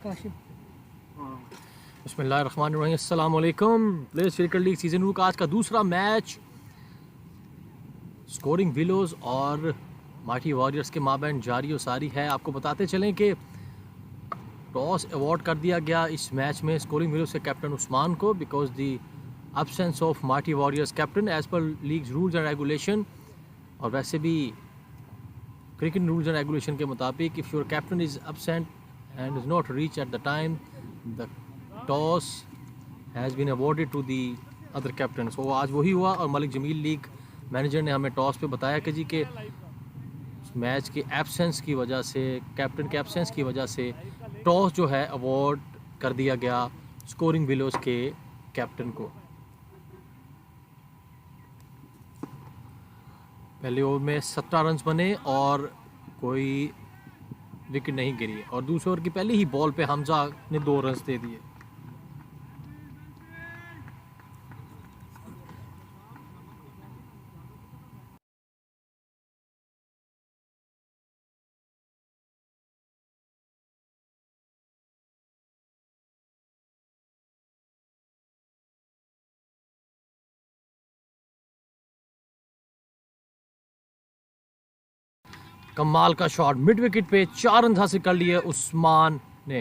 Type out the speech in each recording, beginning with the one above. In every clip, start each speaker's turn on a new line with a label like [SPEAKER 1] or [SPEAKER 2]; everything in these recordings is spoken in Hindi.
[SPEAKER 1] बिस्मिल्लाहिर्रहमानिर्रहीम, अस्सलाम वालेकुम। प्लेयर्स क्रिकेट लीग सीजन 2 का आज का दूसरा मैच स्कोरिंग विलोज और माइटी वॉरियर्स के माबैन जारी और सारी है। आपको बताते चलें कि टॉस अवॉर्ड कर दिया गया इस मैच में स्कोरिंग विलोज के कैप्टन उस्मान को because the absence of mighty warriors captain as per leagues rules and regulation. और वैसे भी क्रिकेट रूल्स एंड रेगुलेशन के मुताबिक if your captain is absent and is not reached at the time, the toss has been awarded to the other captain. So आज वही हुआ और मलिक जमील लीग मैनेजर ने हमें टॉस पे बताया कि जी के मैच के एब्सेंस की वजह से, कैप्टन के एब्सेंस की वजह से टॉस जो है अवॉर्ड कर दिया गया स्कोरिंग विलोज के कैप्टन को। पहले ओवर में 17 रन बने और कोई विकेट नहीं गिरी और दूसरे ओवर की पहली ही बॉल पे हमजा ने 2 रन दे दिए। कमाल का शॉट, मिड विकेट पे 4 रन हासिल कर लिए उस्मान ने।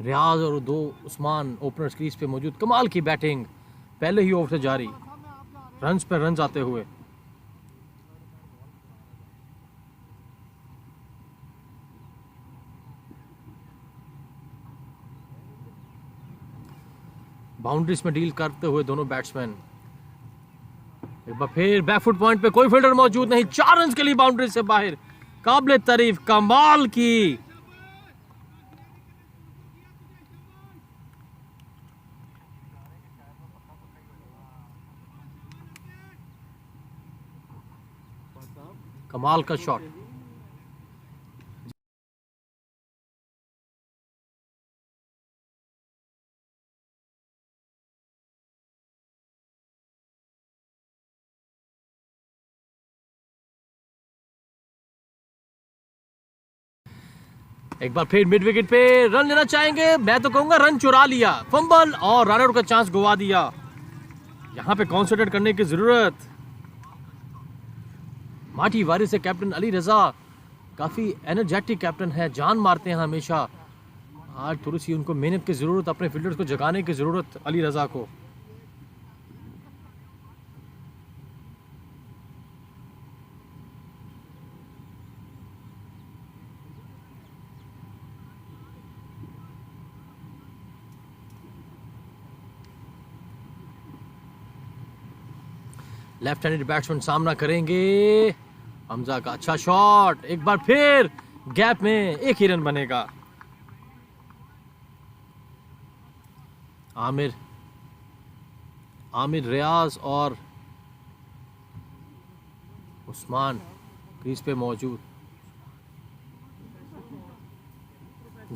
[SPEAKER 1] रियाज और 2 उस्मान ओपनर्स क्रीज पे मौजूद। कमाल की बैटिंग पहले ही ओवर से जारी, रन्स पे रन्स आते हुए। बाउंड्रीज में डील करते हुए दोनों बैट्समैन। एक बार फिर बैकफुट पॉइंट पे कोई फील्डर मौजूद नहीं, 4 रन के लिए बाउंड्री से बाहर। काबिले तारीफ, कमाल की कमाल का शॉट। एक बार फिर मिड विकेट पे रन लेना चाहेंगे, मैं तो कहूंगा रन चुरा लिया, फंबल और रन आउट का चांस गवा दिया। यहां पे कॉन्सेंट्रेट करने की जरूरत। माटी वारिस से कैप्टन अली रजा काफी एनर्जेटिक कैप्टन है, जान मारते हैं हमेशा। आज थोड़ी सी उनको मेहनत की जरूरत, अपने फील्डर्स को जगाने की जरूरत अली रजा को। लेफ्ट हैंडेड बैट्समैन सामना करेंगे हमजा का। अच्छा शॉट, एक बार फिर गैप में एक ही रन बनेगा। आमिर रियाज और उस्मान क्रीज पे मौजूद।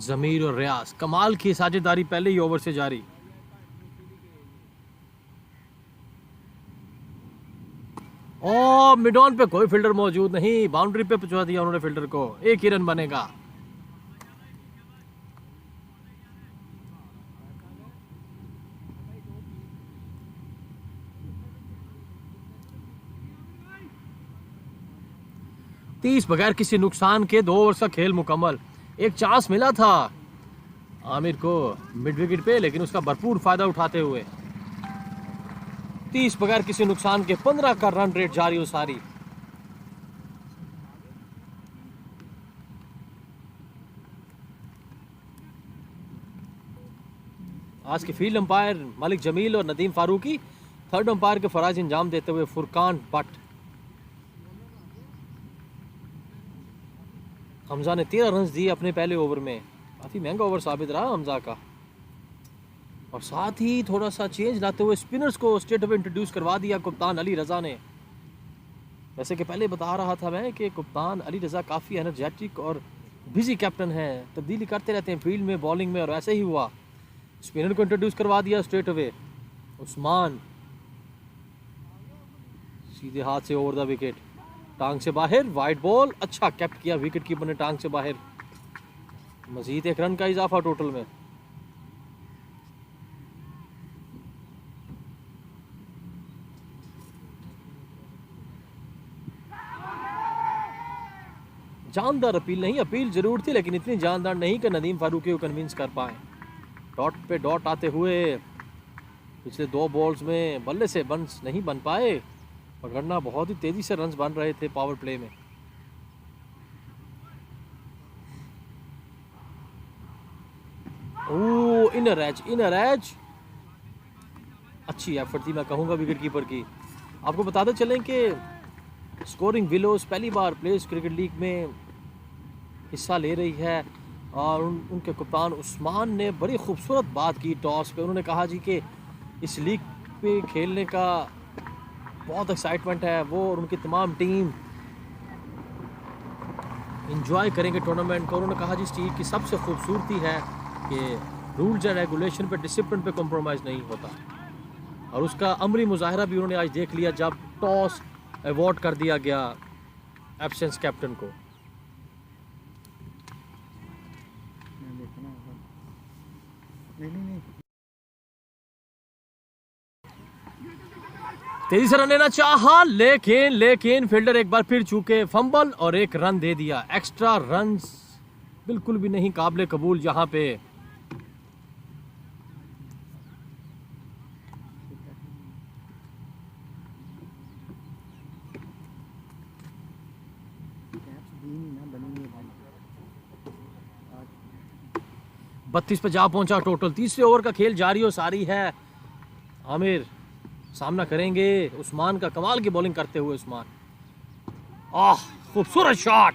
[SPEAKER 1] जमीर और रियाज, कमाल की साझेदारी पहले ही ओवर से जारी। और मिड ऑन पे कोई फील्डर मौजूद नहीं, बाउंड्री पे पहुंचा दिया उन्होंने फील्डर को, एक ही रन बनेगा। तीस बगैर किसी नुकसान के 2 ओवर का खेल मुकम्मल। एक चांस मिला था आमिर को मिड विकेट पे, लेकिन उसका भरपूर फायदा उठाते हुए 30 बगैर किसी नुकसान के 15 का रन रेट जारी हो सारी। आज के फील्ड अंपायर मलिक जमील और नदीम फारूकी, थर्ड अंपायर के फराज इंजाम देते हुए फुरकान भट्ट। हमजा ने 13 रन दिए अपने पहले ओवर में, काफी महंगा ओवर साबित रहा हमजा का। और साथ ही थोड़ा सा चेंज लाते हुए स्पिनर्स को स्ट्रेट अवे इंट्रोड्यूस करवा दिया कप्तान अली रजा ने। वैसे कि पहले बता रहा था मैं कि कप्तान अली रजा काफ़ी एनर्जेटिक और बिजी कैप्टन है, तब्दीली करते रहते हैं फील्ड में, बॉलिंग में, और ऐसे ही हुआ। स्पिनर को इंट्रोड्यूस करवा दिया स्ट्रेट अवे। उस्मान सीधे हाथ से ओवर द विकेट, टांग से बाहर, वाइड बॉल, अच्छा कैप्ट किया विकेट कीपर ने टांग से बाहर। मजीद एक रन का इजाफा टोटल में। जानदार अपील नहीं, अपील जरूर थी लेकिन इतनी जानदार नहीं कि नदीम फारूकी को कन्विंस कर पाए। डॉट पे डॉट आते हुए पिछले 2 बॉल्स में बल्ले से रन्स नहीं बन पाए, पकड़ना बहुत ही तेजी से रन्स बन रहे थे पावर प्ले में। ओह, इनर एज अच्छी एफर्ट थी मैं कहूँगा विकेट कीपर की। आपको बताते चलें कि स्कोरिंग विलोज पहली बार प्लेयर्स क्रिकेट लीग में हिस्सा ले रही है और उनके कप्तान उस्मान ने बड़ी खूबसूरत बात की टॉस पे। उन्होंने कहा जी कि इस लीग पे खेलने का बहुत एक्साइटमेंट है वो और उनकी तमाम टीम इंजॉय करेंगे टूर्नामेंट को। उन्होंने कहा जी इस चीज़ की सबसे खूबसूरती है कि रूल्स एंड रेगुलेशन पे, डिसिप्लिन पे कॉम्प्रोमाइज़ नहीं होता, और उसका अमरी मुजाहरा भी उन्होंने आज देख लिया जब टॉस अवॉर्ड कर दिया गया एब्सेंस कैप्टन को। तेजी से रन लेना चाहा लेकिन फील्डर एक बार फिर चूके फंबल और एक रन दे दिया। एक्स्ट्रा रन्स बिल्कुल भी नहीं काबिल कबूल यहाँ पे। बत्तीस पे जा पहुंचा टोटल। तीसरे ओवर का खेल जारी हो सारी है। आमिर सामना करेंगे उस्मान का, कमाल की बॉलिंग करते हुए उस्मान। खूबसूरत शॉट,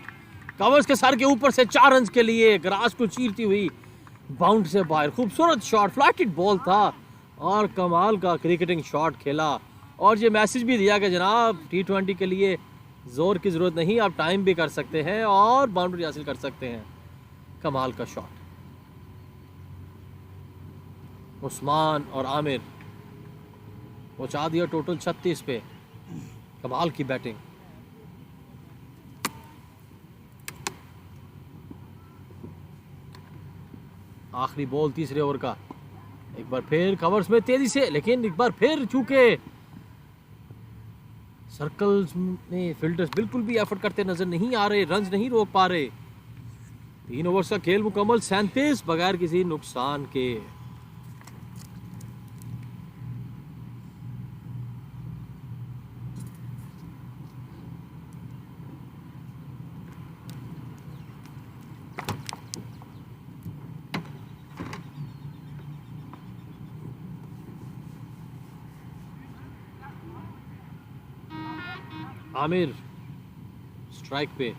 [SPEAKER 1] कवर्स के सर के ऊपर से 4 रन के लिए, ग्रास को चीरती हुई बाउंड से बाहर। खूबसूरत शॉट, फ्लैटेड बॉल था और कमाल का क्रिकेटिंग शॉट खेला और ये मैसेज भी दिया कि जनाब T20 के लिए जोर की जरूरत नहीं, आप टाइम भी कर सकते हैं और बाउंड्री हासिल कर सकते हैं। कमाल का शॉट। उस्मान और आमिर पहुंचा दिया टोटल 36 पे। कमाल की बैटिंग। आखिरी बॉल तीसरे ओवर का। एक बार फिर कवर्स में तेजी से, लेकिन एक बार फिर चूके सर्कल्स में फील्डर्स बिल्कुल भी एफर्ट करते नजर नहीं आ रहे, रन्स नहीं रोक पा रहे। 3 ओवर्स का खेल मुकम्मल, 37 बगैर किसी नुकसान के। आमिर स्ट्राइक पे।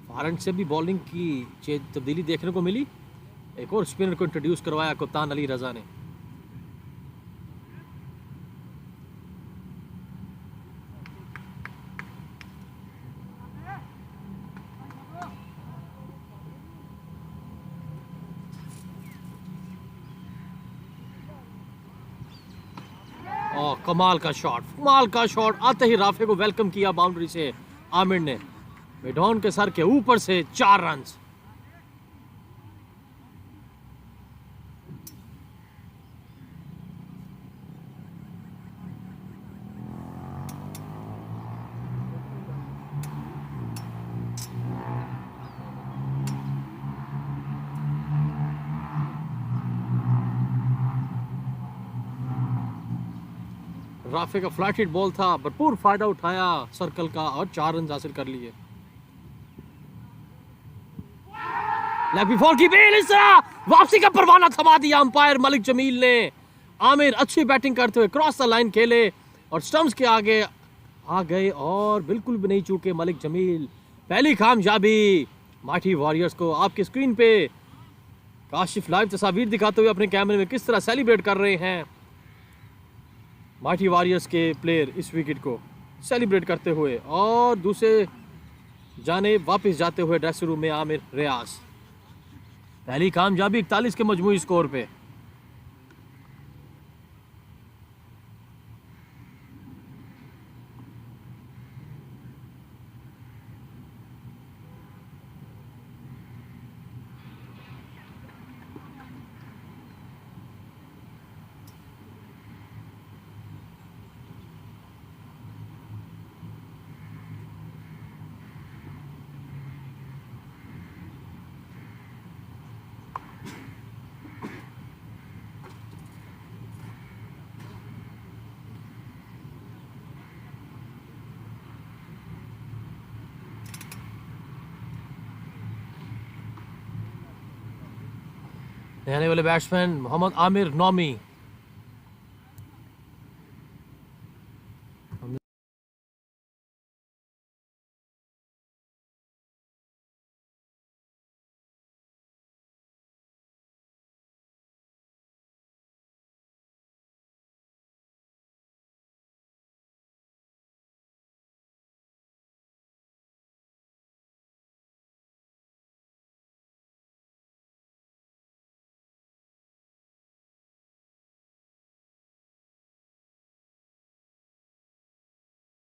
[SPEAKER 1] फारंट से भी बॉलिंग की तब्दीली देखने को मिली। एक और स्पिनर को इंट्रोड्यूस करवाया कप्तान अली रजा ने। कमाल का शॉट आते ही राफे को वेलकम किया बाउंड्री से आमिर ने। मिडॉन के सर के ऊपर से 4 रन। राफे का फ्लैट हिट बॉल था, भरपूर फायदा उठाया सर्कल का और 4 रन हासिल कर लिए। लेग बॉल की बेल, इस तरह वापसी का परवाना थमा दिया अंपायर मलिक जमील ने। आमिर अच्छी बैटिंग करते हुए क्रॉस द लाइन खेले और स्टंप्स के आगे आ गए और बिल्कुल भी नहीं चूके मलिक जमील। पहली कामयाबी माठी वॉरियर्स को। आपकी स्क्रीन पे काशिफ लाइव तस्वीर दिखाते हुए अपने कैमरे में किस तरह सेलिब्रेट कर रहे हैं माठी वॉरियर्स के प्लेयर इस विकेट को सेलिब्रेट करते हुए, और दूसरे जाने वापस जाते हुए ड्रेसिंग रूम में आमिर रियाज। पहली कामयाबी 41 के मजमूई स्कोर पे। आने वाले बैट्समैन मोहम्मद आमिर नौमी।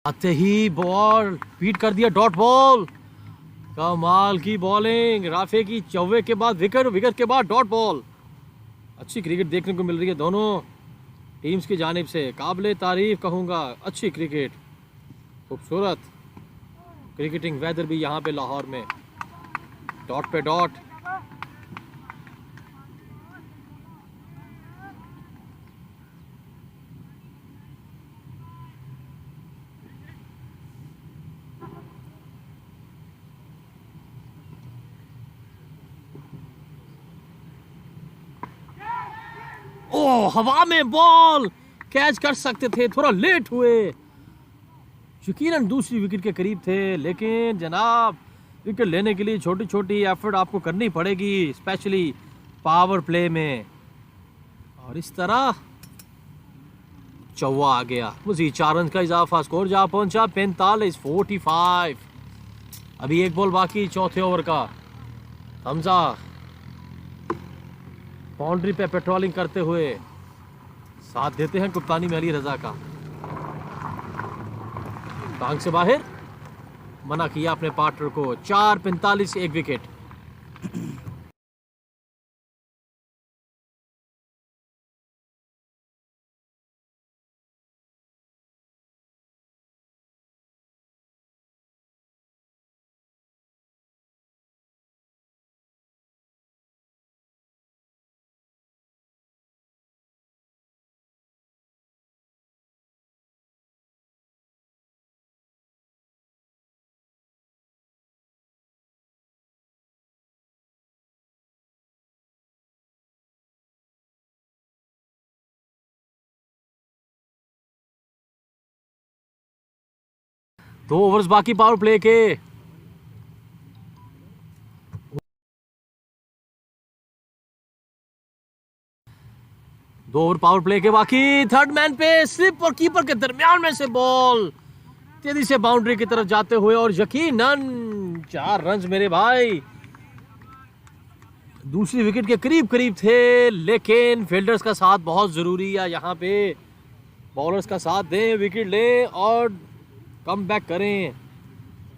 [SPEAKER 1] आते ही बॉल बीट कर दिया, डॉट बॉल। कमाल की बॉलिंग, राफे की चौवे के बाद विकेट, विकेट के बाद डॉट बॉल। अच्छी क्रिकेट देखने को मिल रही है दोनों टीम्स की जानिब से, काबिले तारीफ कहूँगा। अच्छी क्रिकेट, खूबसूरत क्रिकेटिंग वेदर भी यहाँ पे लाहौर में, डॉट पे डॉट। ओ हवा में बॉल कैच कर सकते थे, थोड़ा लेट हुए। यकीनन दूसरी विकेट के करीब थे, लेकिन जनाब विकेट लेने के लिए छोटी छोटी एफर्ट आपको करनी पड़ेगी, स्पेशली पावर प्ले में। और इस तरह चौवा आ गया, मजीद 4 रन का इजाफा, स्कोर जा पहुंचा 45। अभी एक बॉल बाकी चौथे ओवर का। हमजा बाउंड्री पे पेट्रोलिंग करते हुए साथ देते हैं कप्तानी में अली रजा का। टांग से बाहर मना किया अपने पार्टनर को। 4:45, 1 विकेट। दो ओवर्स बाकी पावर प्ले के। दो ओवर पावर प्ले के बाकी। थर्ड मैन पे स्लिप और कीपर के दरमियान में से बॉल तेजी से बाउंड्री की तरफ जाते हुए, और यकीनन 4 रन मेरे भाई दूसरी विकेट के करीब करीब थे। लेकिन फील्डर्स का साथ बहुत जरूरी है यहाँ पे, बॉलर्स का साथ दें, विकेट लें और कम बैक करें,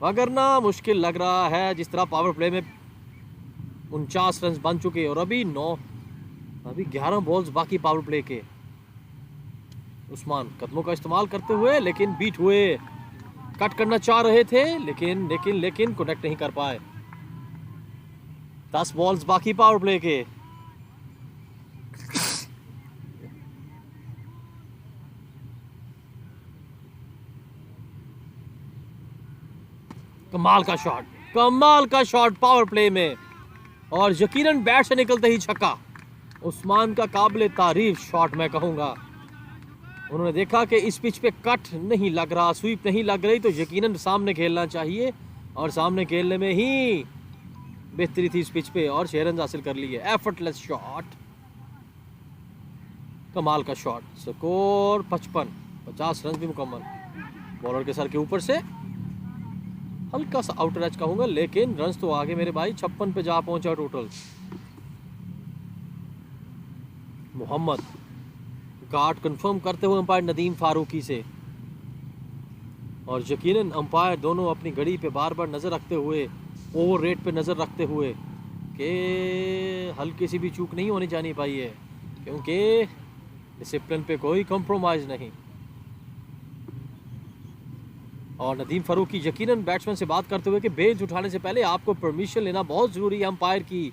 [SPEAKER 1] वगरना मुश्किल लग रहा है। जिस तरह पावर प्ले में 49 रन बन चुके और अभी 11 बॉल्स बाकी पावर प्ले के। उस्मान कदमों का इस्तेमाल करते हुए, लेकिन बीट हुए, कट करना चाह रहे थे, लेकिन कनेक्ट नहीं कर पाए। 10 बॉल्स बाकी पावर प्ले के। कमाल का शॉट पावर प्ले में, और यकीनन बैट से निकलते ही छक्का। उस्मान का काबिले तारीफ शॉट मैं कहूंगा। उन्होंने देखा कि इस पिच पे कट नहीं लग रहा, स्वीप नहीं लग रही, तो यकीनन सामने खेलना चाहिए, और सामने खेलने में ही बेहतरी थी इस पिच पे, और 6 रन हासिल कर लिए। एफर्टलेस शॉट, कमाल का शॉट। स्कोर 55, 50 रन भी मुकम्मल। बॉलर के सर के ऊपर से हल्का सा आउटर एज कहूंगा, लेकिन रन्स तो आगे मेरे भाई 56 पे जा पहुंचा टोटल। मोहम्मद गार्ड कंफर्म करते हुए अंपायर नदीम फारूकी से, और यकीनन अंपायर दोनों अपनी घड़ी पे बार बार नज़र रखते हुए, ओवर रेट पे नज़र रखते हुए कि हल्की सी भी चूक नहीं होनी जानी चाहिए, क्योंकि डिसिप्लिन पे कोई कंप्रोमाइज़ नहीं। और नदीम फारूकी यकीनन बैट्समैन से बात करते हुए कि बेंच उठाने से पहले आपको परमिशन लेना बहुत ज़रूरी है अंपायर की,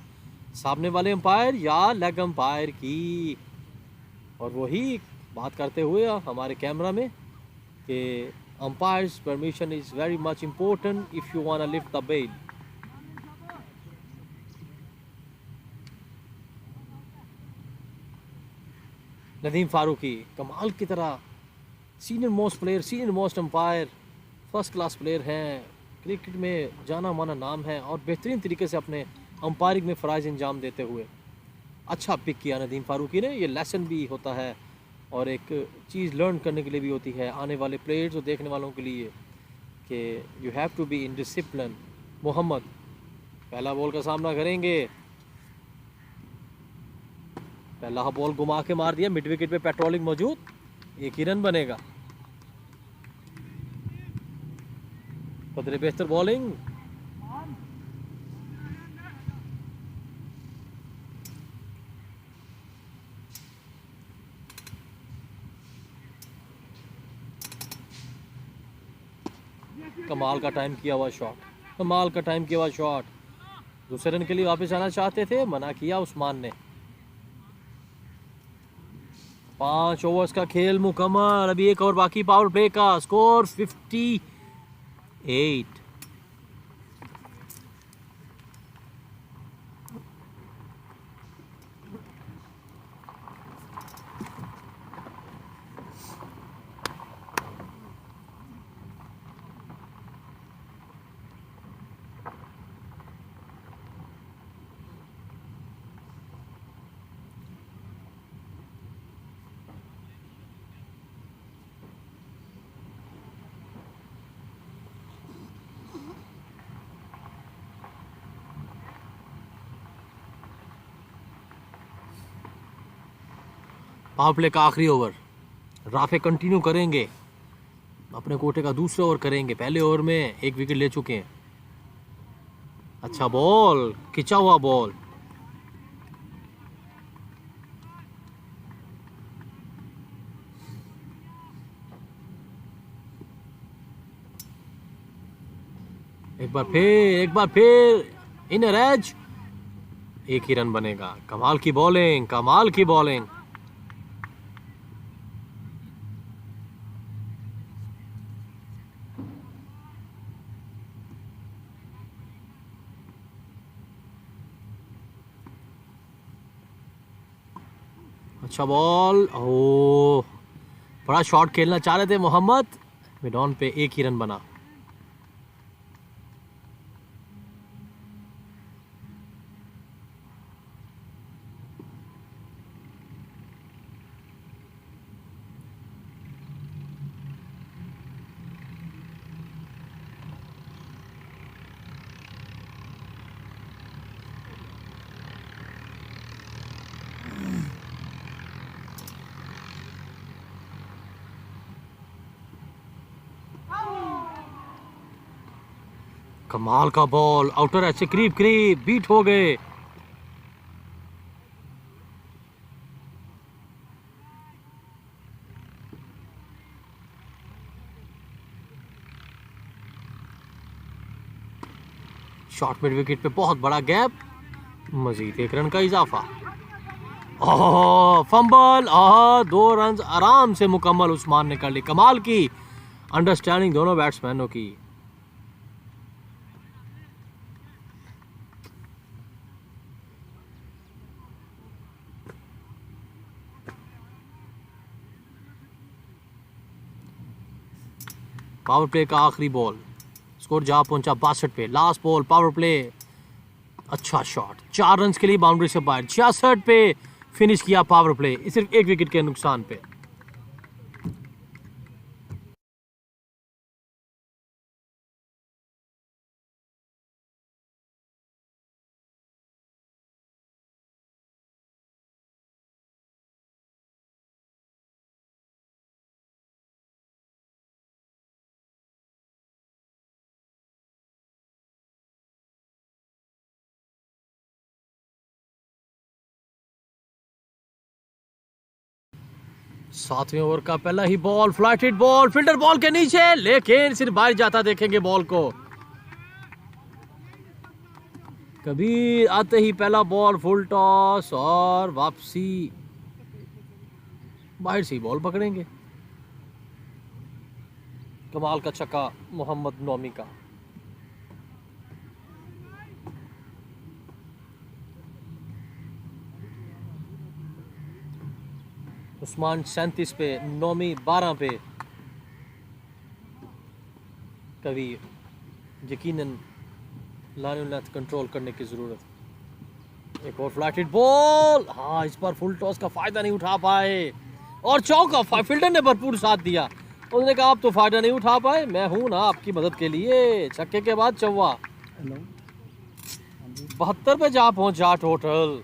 [SPEAKER 1] सामने वाले अंपायर या लेग अंपायर की। और वही बात करते हुए हमारे कैमरा में कि umpires permission is very much important if you want to lift the bail. Nadeem Farooqui Kamal की तरह senior most player, senior most umpire, first class player हैं, क्रिकेट में जाना माना नाम है और बेहतरीन तरीके से अपने अंपायरिंग में फ़राइज़ अंजाम देते हुए अच्छा पिक किया नदीम फारूकी ने। ये लेसन भी होता है और एक चीज़ लर्न करने के लिए भी होती है आने वाले प्लेयर्स और देखने वालों के लिए कि you have to be in discipline. Mohammad पहला बॉल का सामना करेंगे, पहला बॉल घुमा के मार दिया, मिड विकेट पे पेट्रोलिंग मौजूद, एक ही रन बनेगा। कदरे बेहतर बॉलिंग, कमाल का टाइम किया हुआ शॉट, कमाल का टाइम किया हुआ शॉट। दूसरे रन के लिए वापस आना चाहते थे, मना किया उस्मान ने। 5 ओवर्स का खेल मुकम्मल, अभी एक ओवर बाकी पावर प्ले का, स्कोर 58। पावर प्ले का आखिरी ओवर, राफे कंटिन्यू करेंगे, अपने कोटे का दूसरा ओवर करेंगे। पहले ओवर में एक विकेट ले चुके हैं। अच्छा बॉल, खिंचा हुआ बॉल, एक बार फिर इनर एज, एक ही रन बनेगा। कमाल की बॉलिंग, कमाल की बॉलिंग। अच्छा बॉल, ओ बड़ा शॉट खेलना चाह रहे थे मोहम्मद, मिड ऑन पे एक ही रन बना। कमाल का बॉल, आउटर ऐसे करीब करीब बीट हो गए। शॉर्ट मिड विकेट पे बहुत बड़ा गैप, मजीद एक रन का इजाफा। ओह फंबल, 2 रन आराम से मुकम्मल उस्मान ने कर ली। कमाल की अंडरस्टैंडिंग दोनों बैट्समैनों की। पावर प्ले का आखिरी बॉल, स्कोर जा पहुंचा 62 पे। लास्ट बॉल पावर प्ले, अच्छा शॉट, 4 रन के लिए बाउंड्री से बाहर। 66 पे फिनिश किया पावर प्ले, सिर्फ एक विकेट के नुकसान पे। सातवें ओवर का पहला ही ball, flat hit ball, fielder ball के नीचे, लेकिन सिर्फ बाहर जाता देखेंगे बॉल को। कबीर आते ही पहला बॉल, फुल टॉस और वापसी, बाहर से ही बॉल पकड़ेंगे। कमाल का छक्का मोहम्मद नौमी का। उस्मान 37 पे, नोमी 12 पे। कभी यकीनन लायन लेंथ कंट्रोल करने की ज़रूरत। एक और फ्लैट हिट बॉल, हाँ इस बार फुल टॉस का फ़ायदा नहीं उठा पाए और चौका। फील्डर ने भरपूर साथ दिया, उसने कहा आप तो फ़ायदा नहीं उठा पाए, मैं हूं ना आपकी मदद के लिए। छक्के के बाद चौवा। 72 पे जा पहुंचा टोटल,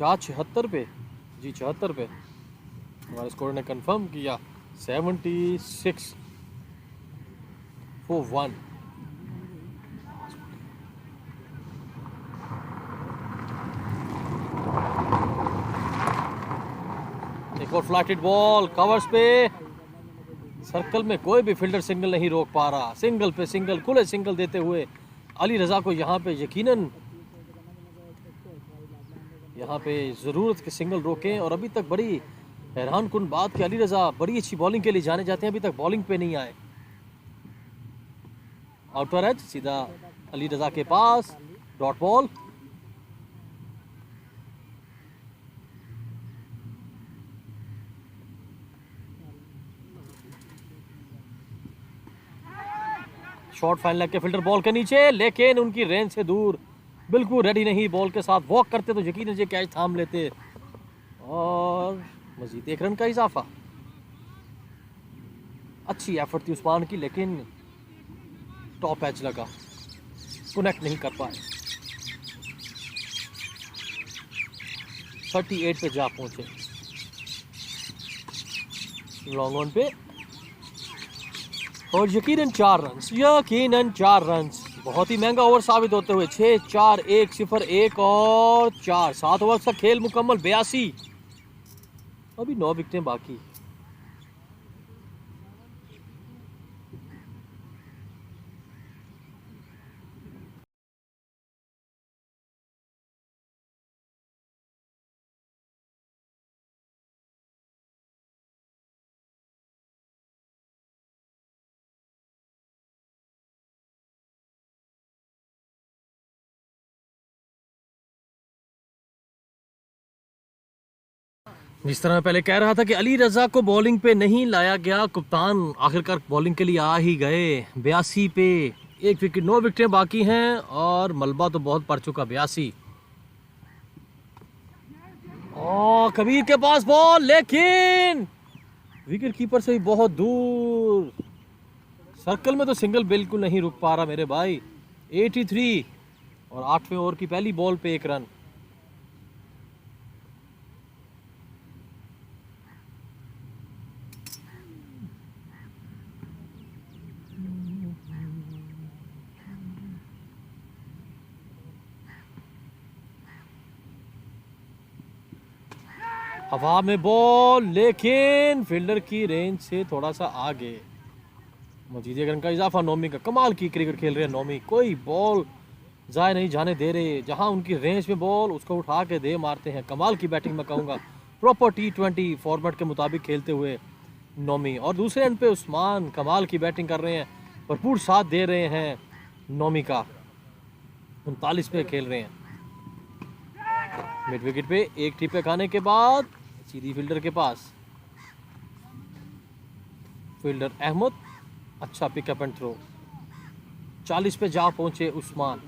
[SPEAKER 1] या 76 पे, जी 76 पे। हमारे स्कोर ने कंफर्म किया 76 for 1। एक और फ्लैट हिट बॉल कवर्स पे, सर्कल में कोई भी फील्डर सिंगल नहीं रोक पा रहा। सिंगल पे सिंगल, खुले सिंगल देते हुए अली रज़ा को यहाँ पे यकीनन यहाँ पे ज़रूरत के सिंगल रोकें। और अभी तक बड़ी हैरान कुन बात कि अली रज़ा बड़ी अच्छी बॉलिंग के लिए जाने जाते हैं, अभी तक बॉलिंग पे नहीं आए। आउटर एज सीधा अली रज़ा के पास, dot ball. Shot fine leg के फील्डर बॉल के नीचे, लेकिन उनकी रेंज से दूर, बिल्कुल रेडी नहीं। बॉल के साथ वॉक करते तो यकीनन ये कैच थाम लेते और मजीद 1 रन का इजाफा। अच्छी एफर्ट थी उस्मान की, लेकिन टॉप एज लगा, कनेक्ट नहीं कर पाए। 38 पे जा पहुंचे, लॉन्ग ऑन पे और यकीनन 4 रन, यकीनन 4 रन। बहुत ही महंगा ओवर साबित होते हुए 6 4 1 0 1 और 4, 7 ओवर का खेल मुकम्मल, 82। अभी 9 विकेटें बाकी। जिस तरह मैं पहले कह रहा था कि अली रज़ा को बॉलिंग पे नहीं लाया गया, कप्तान आखिरकार बॉलिंग के लिए आ ही गए। 82 पे 1 विकेट, 9 विकेटें बाकी हैं और मलबा तो बहुत पड़ चुका। 82 और कबीर के पास बॉल, लेकिन विकेट कीपर से भी बहुत दूर। सर्कल में तो सिंगल बिल्कुल नहीं रुक पा रहा मेरे भाई। 83 और 8वें ओवर की पहली बॉल पे 1 रन। हवा में बॉल, लेकिन फील्डर की रेंज से थोड़ा सा आगे। मजीद 1 रन का इजाफा। नोमी का कमाल की क्रिकेट खेल रहे हैं नोमी, कोई बॉल जाए नहीं जाने दे रहे। जहां उनकी रेंज में बॉल, उसको उठा के दे मारते हैं। कमाल की बैटिंग मैं कहूँगा, प्रॉपर T20 फॉर्मेट के मुताबिक खेलते हुए नोमी। और दूसरे एंड पे उस्मान कमाल की बैटिंग कर रहे हैं, भरपूर साथ दे रहे हैं नोमी का। 39 पे खेल रहे हैं। मिड विकेट पे एक टिप्पे खाने के बाद सीधी फील्डर के पास, फील्डर अहमद, अच्छा पिकअप एंड थ्रो। 40 पे जा पहुंचे उस्मान।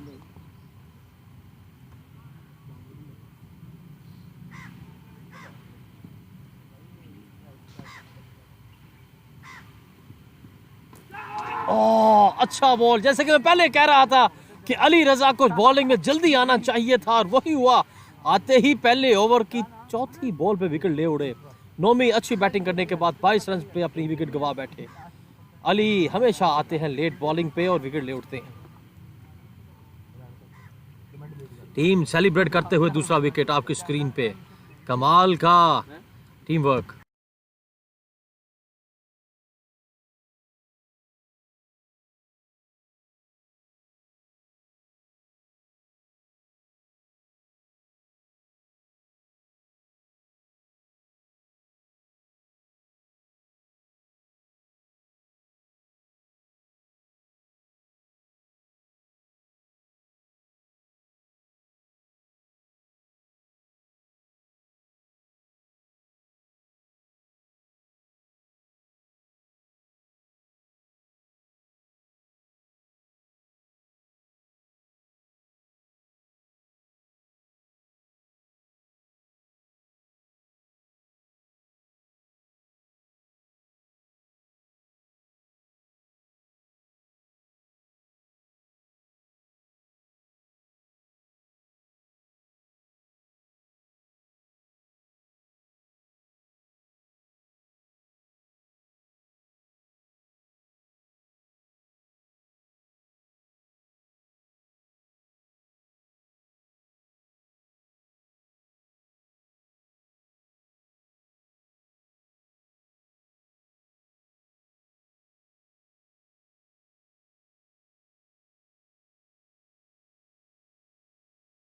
[SPEAKER 1] अच्छा बॉल, जैसे कि मैं पहले कह रहा था कि अली रजा को बॉलिंग में जल्दी आना चाहिए था और वही हुआ। आते ही पहले ओवर की चौथी बॉल पे विकेट ले उड़े। नोमी अच्छी बैटिंग करने के बाद 22 रन पे अपनी विकेट गवा बैठे। अली हमेशा आते हैं लेट बॉलिंग पे और विकेट ले उठते हैं। टीम सेलिब्रेट करते हुए दूसरा विकेट आपकी स्क्रीन पे, कमाल का टीम वर्क।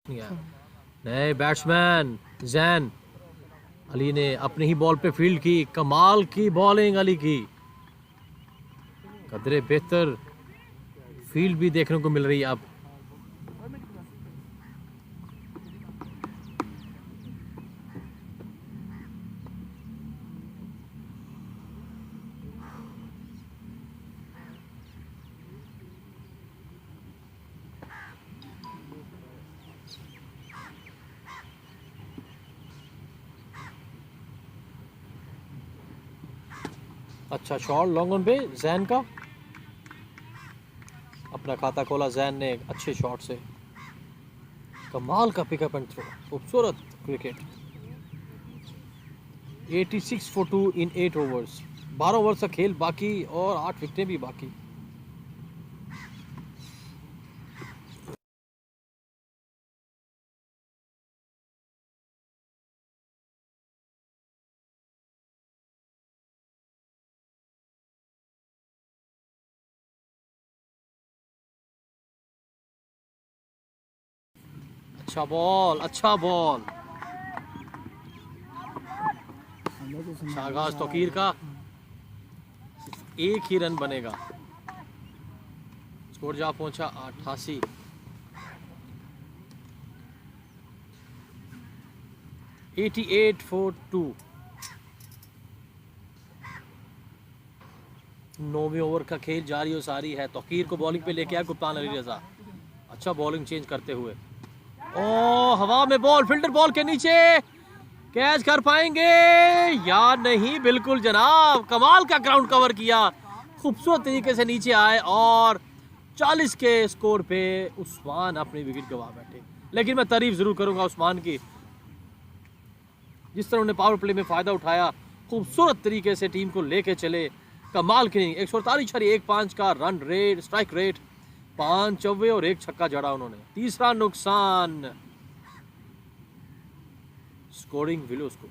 [SPEAKER 1] नए बैट्समैन जैन अली ने अपनी ही बॉल पे फील्ड की, कमाल की बॉलिंग अली की, कदरे बेहतर फील्ड भी देखने को मिल रही है अब। अच्छा शॉट लॉन्ग ऑन पे जैन का, अपना खाता खोला जैन ने अच्छे शॉट से, कमाल का पिकअप एंड थ्रो, खूबसूरत cricket. 86 for 2 in 8 overs, 12 overs का खेल बाकी और 8 विकेटें भी बाकी। अच्छा बॉल, अच्छा बॉल, शाहबाज तौकीर का, एक ही रन बनेगा। स्कोर जा पहुंचा 88। Eight for 2। 9वें ओवर का खेल जारी और सारी है। तौकीर को बॉलिंग पे लेके आया कप्तान अली रजा, अच्छा बॉलिंग चेंज करते हुए। ओ हवा में बॉल, फिल्टर बॉल के नीचे, कैच कर पाएंगे या नहीं? बिल्कुल जनाब, कमाल का ग्राउंड कवर किया, खूबसूरत तरीके से नीचे आए और 40 के स्कोर पे उस्मान अपनी विकेट गंवा बैठे। लेकिन मैं तारीफ जरूर करूंगा उस्मान की, जिस तरह उन्होंने पावर प्ले में फायदा उठाया, खूबसूरत तरीके से टीम को लेके चले, कमाल की। 148.15 का रन रेट, स्ट्राइक रेट, 5 चौवे और 1 छक्का जड़ा उन्होंने। तीसरा नुकसान स्कोरिंग विलोस को।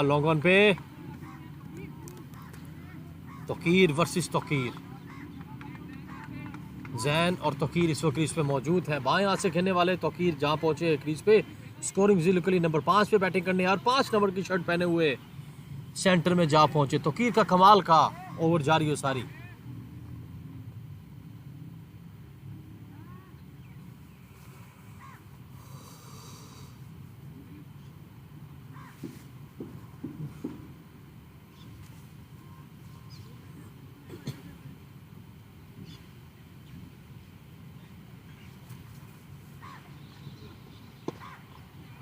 [SPEAKER 1] लॉन्ग ऑन पे तौकीर वर्सेस तौकीर। जैन और तौकीर इस वक्त क्रीज पे मौजूद हैं। बाएं हाथ से खेलने वाले तौकीर जहां पहुंचे क्रीज पे, स्कोरिंग जिलकली नंबर 5 पे बैटिंग करने और 5 नंबर की शर्ट पहने हुए सेंटर में जा पहुंचे। तौकीर का कमाल का ओवर जारी हो सारी।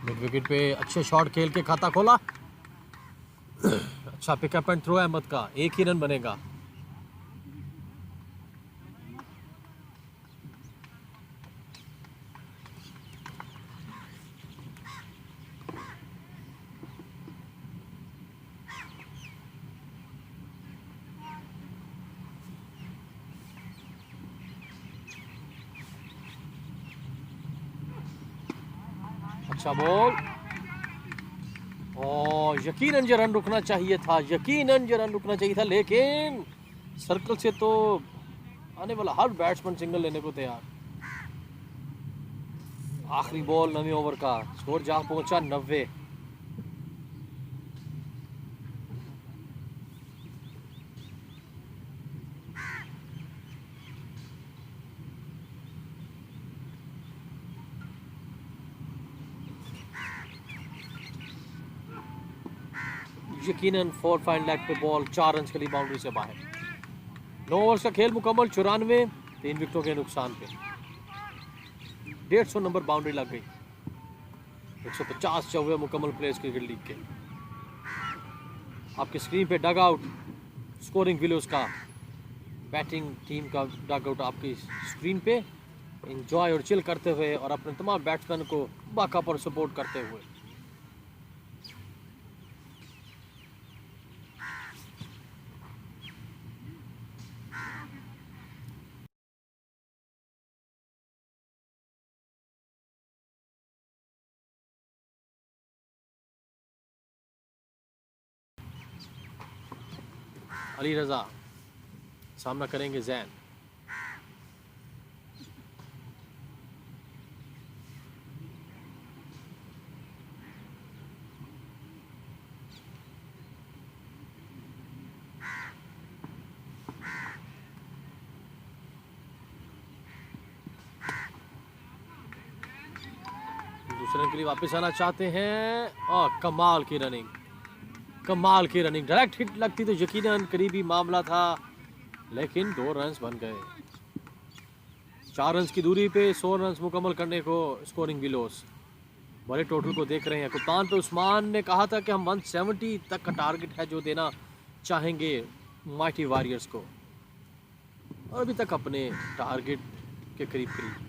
[SPEAKER 1] मिड विकेट पे अच्छे शॉट खेल के खाता खोला, अच्छा पिकअप एंड थ्रो अहमद का, एक ही रन बनेगा। अच्छा बॉल, और यकीनन ये रन रुकना चाहिए था, यकीनन ये रन रुकना चाहिए था, लेकिन सर्कल से तो आने वाला हर बैट्समैन सिंगल लेने को तैयार। आखिरी बॉल 9वें ओवर का, स्कोर जहां पहुंचा 90। यकीनन 4 फाइन लेग पे बॉल, 4 रन के लिए बाउंड्री से बाहर। 9 ओवर्स का खेल मुकम्मल, 94, 3 विकेटों के नुकसान पे 150 नंबर बाउंड्री लग गई। 150 चौवे मुकम्मल प्लेयर्स क्रिकेट लीग के। आपके स्क्रीन पे डग आउट, स्कोरिंग विलोस का, बैटिंग टीम का डग आउट आपकी स्क्रीन पे। एंजॉय और चिल करते हुए और अपने तमाम बैट्समैन को बाका पर सपोर्ट करते हुए। अली रजा सामना करेंगे जैन। दूसरे रन के लिए वापस आना चाहते हैं और कमाल की रनिंग, कमाल की रनिंग। डायरेक्ट हिट लगती तो यकीनन करीबी मामला था, लेकिन 2 रन बन गए। 4 रन की दूरी पे 100 रन मुकम्मल करने को स्कोरिंग विलोस। बड़े टोटल को देख रहे हैं। कप्तान पे उस्मान ने कहा था कि हम 170 तक का टारगेट है जो देना चाहेंगे माइटी वॉरियर्स को, और अभी तक अपने टारगेट के करीब करीब।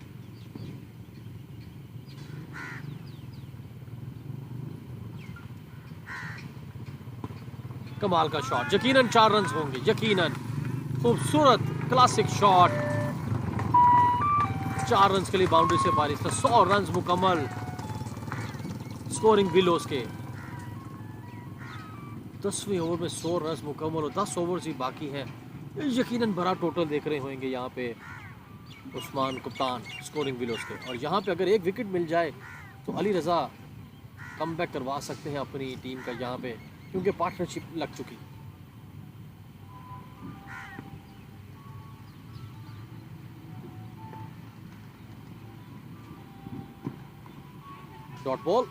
[SPEAKER 1] कमाल का शॉट, यकीनन 4 रन होंगे, यकीनन खूबसूरत क्लासिक शॉट। 4 रन के लिए बाउंड्री से बारिश था। 100 रन मुकम्मल स्कोरिंग विलोस के। 10वें ओवर में 100 रन मुकम्मल और 10 ओवर ही बाकी हैं। यकीनन बड़ा टोटल देख रहे होंगे यहाँ पे उस्मान कप्तान स्कोरिंग विलोस के। और यहाँ पे अगर एक विकेट मिल जाए तो अली रजा कम बैक करवा सकते हैं अपनी टीम का यहाँ पे, क्योंकि पार्टनरशिप लग चुकी। डॉट बॉल,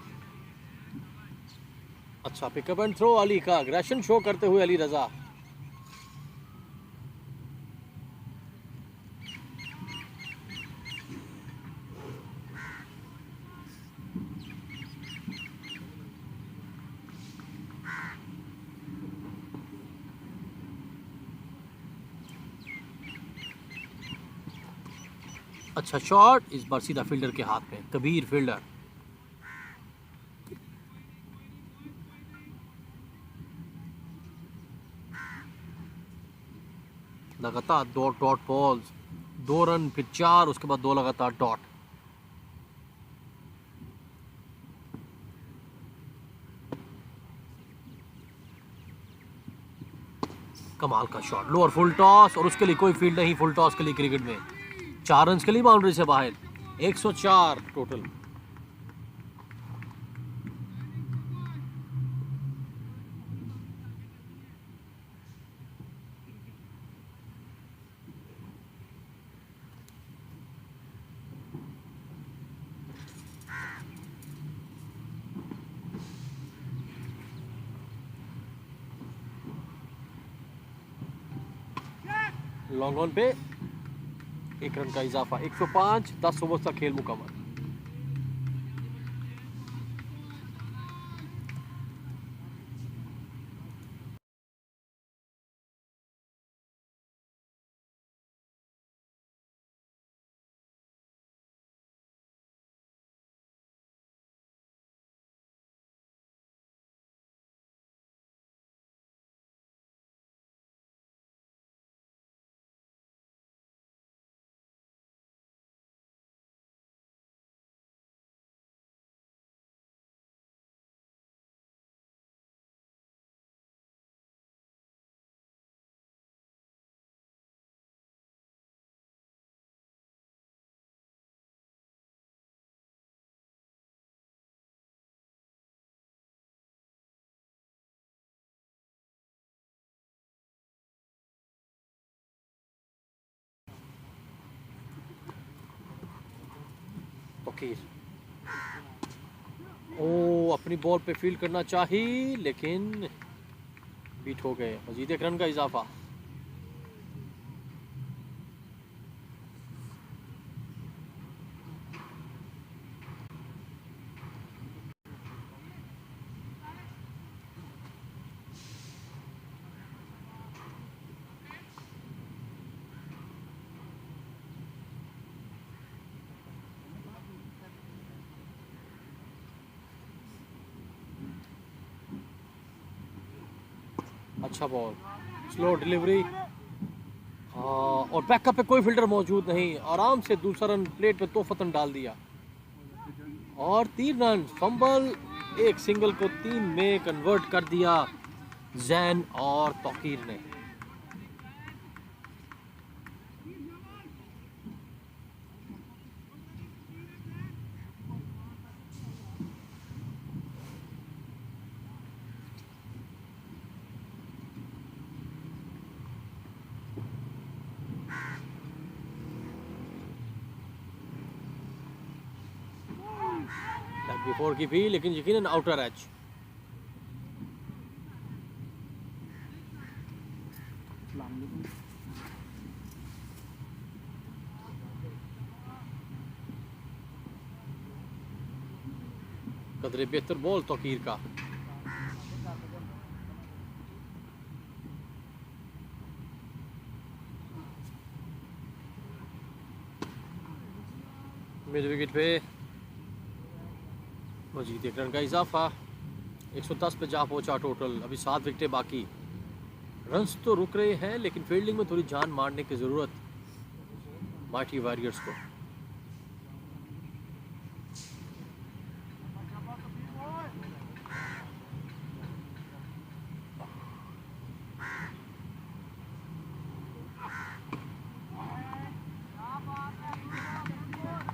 [SPEAKER 1] अच्छा पिकअप एंड थ्रो। अली का अग्रेशन शो करते हुए अली रजा। अच्छा शॉट, इस बार सीधा फील्डर के हाथ में, कबीर फील्डर। लगातार 2 डॉट बॉल्स, 2 रन फिर 4, उसके बाद 2 लगातार डॉट। कमाल का शॉट, लोअर फुल टॉस, और उसके लिए कोई फील्ड नहीं फुल टॉस के लिए क्रिकेट में। 4 रन के लिए बाउंड्री से बाहर। 104 टोटल। लॉन्ग ऑन पे 1 रन का इजाफा। 105, 10 ओवर का खेल मुकम्मल। तौकीर। ओ अपनी बॉल पे फील्ड करना चाहिए लेकिन बीट हो गए। मजीद एक रन का इजाफा। अच्छा बॉल, स्लो डिलीवरी और बैकअप पे कोई फील्डर मौजूद नहीं। आराम से दूसरा रन प्लेट पे तोहफतन डाल दिया और 3 रन। फंबल, एक सिंगल को 3 में कन्वर्ट कर दिया जैन और तौकीर ने। बिफोर की भी लेकिन यकीनन आउटर एज। कदरे बेहतर बॉल तौकीर का। मिड विकेट पे मजीद एक रन का इजाफा। 110 पे जा पहुंचा टोटल। अभी 7 विकेटें बाकी। रन्स तो रुक रहे हैं लेकिन फील्डिंग में थोड़ी जान मारने की ज़रूरत माइटी वॉरियर्स को।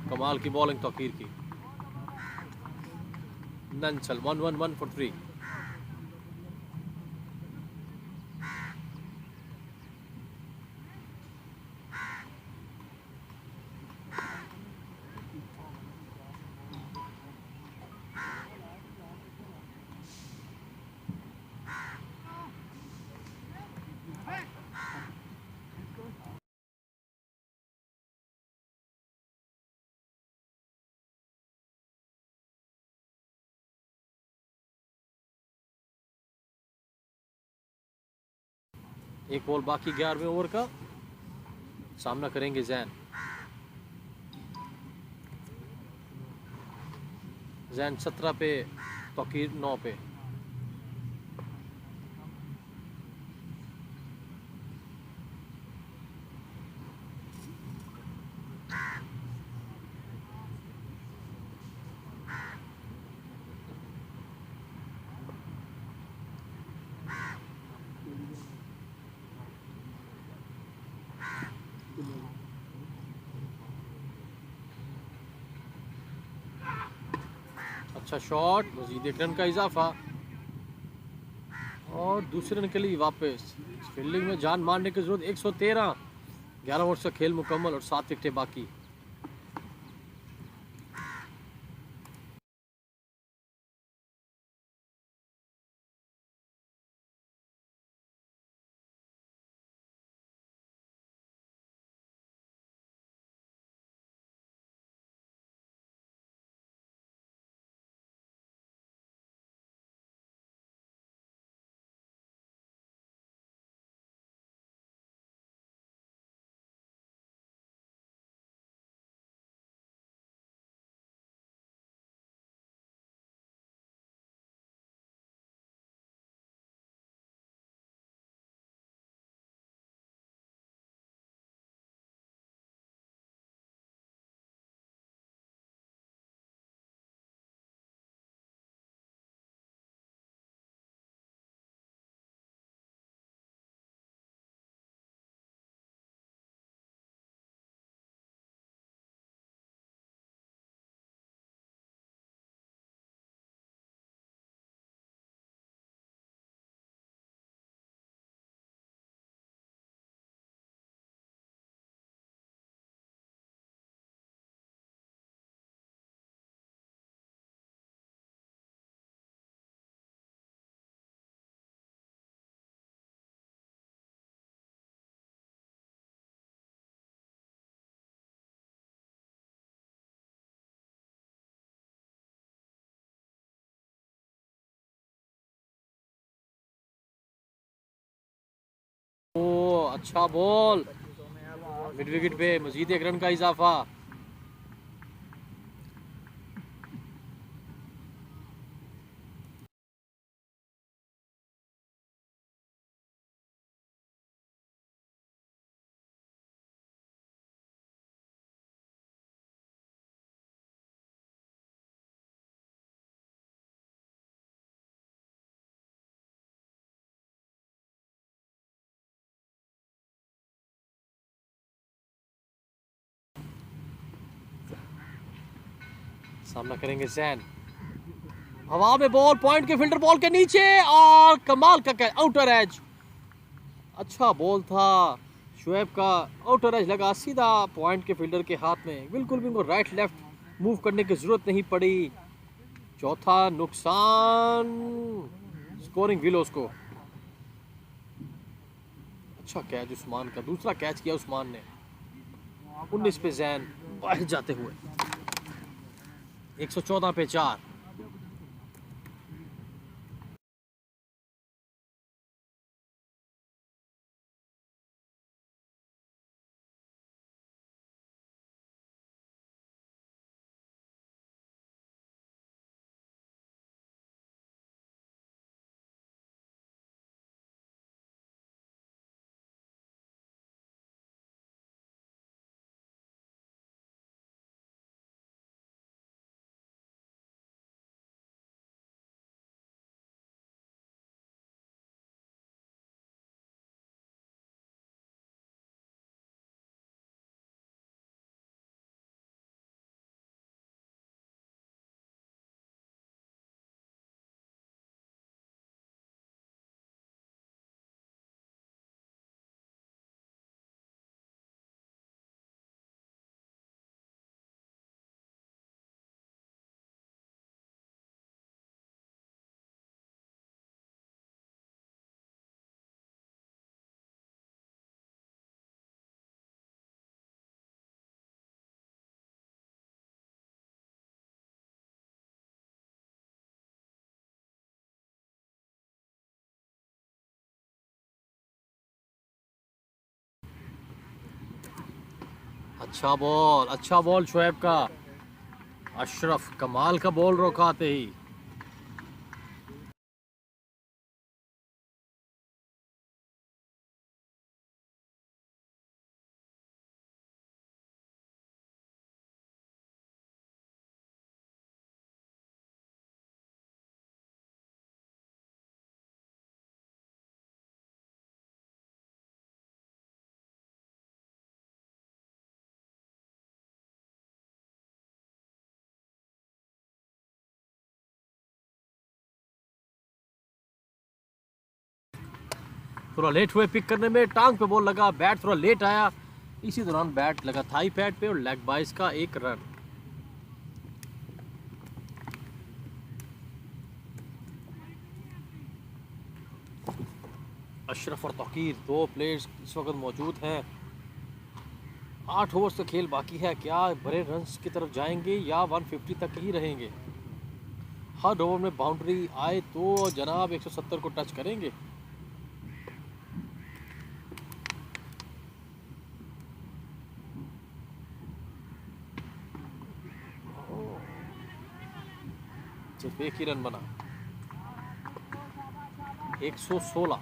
[SPEAKER 1] कमाल की बॉलिंग तौकीर की। नंसल 1-1-1 फॉर 3। एक बॉल बाकी 11वें ओवर का। सामना करेंगे जैन। जैन 17 पे, तौकीर 9 पे। अच्छा शॉट, मजीद एक रन का इजाफा और दूसरे रन के लिए वापस। फील्डिंग में जान मारने की जरूरत। 113, 11 ओवर का खेल मुकम्मल और 7 विकेटें बाकी। अच्छा बॉल, मिड विकेट पे मजीद एक रन का इजाफा। सामना करेंगे जैन, हवा में बॉल, पॉइंट के फील्डर बॉल के नीचे, और कमाल का कैच, आउटर एज। अच्छा बॉल था शुएब का, आउटर एज लगा सीधा पॉइंट के फील्डर के हाथ में, बिल्कुल भी उनको राइट लेफ्ट मूव करने की जरूरत नहीं पड़ी। चौथा नुकसान स्कोरिंग विलोस को। अच्छा कैच उस्मान का, दूसरा कैच किया उस्मान ने। 19 पे जैन बाहर जाते हुए, 114 पे 4। अच्छा बॉल शुएब का, अशरफ कमाल का बॉल रोका आते ही। थोड़ा लेट हुए पिक करने में, टांग पे बॉल लगा, बैट थोड़ा लेट आया, इसी दौरान बैट लगा थाई पैड पे और लेग बाइस का एक रन। अशरफ और तौकीर दो प्लेयर्स इस वक्त मौजूद हैं। 8 ओवर्स का खेल बाकी है, क्या बड़े रन्स की तरफ जाएंगे या 150 तक ही रहेंगे। हर ओवर में बाउंड्री आए तो जनाब 170 को टच करेंगे। सिर्फ एक ही रन बना, 116,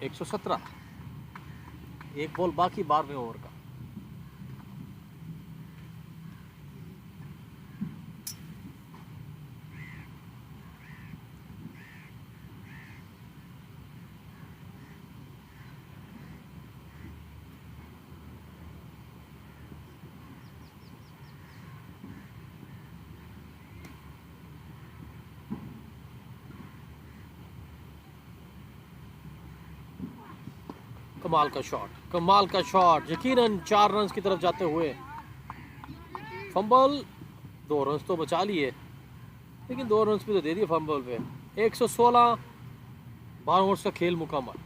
[SPEAKER 1] 117, एक बॉल बाकी 12वें ओवर का। कमाल का शॉट, यकीनन 4 रन की तरफ जाते हुए। फंबल, 2 रन तो बचा लिए, लेकिन 2 रन भी तो दे दिए फंबल पे। 116, 12 ओवर्स का खेल मुकम्मल।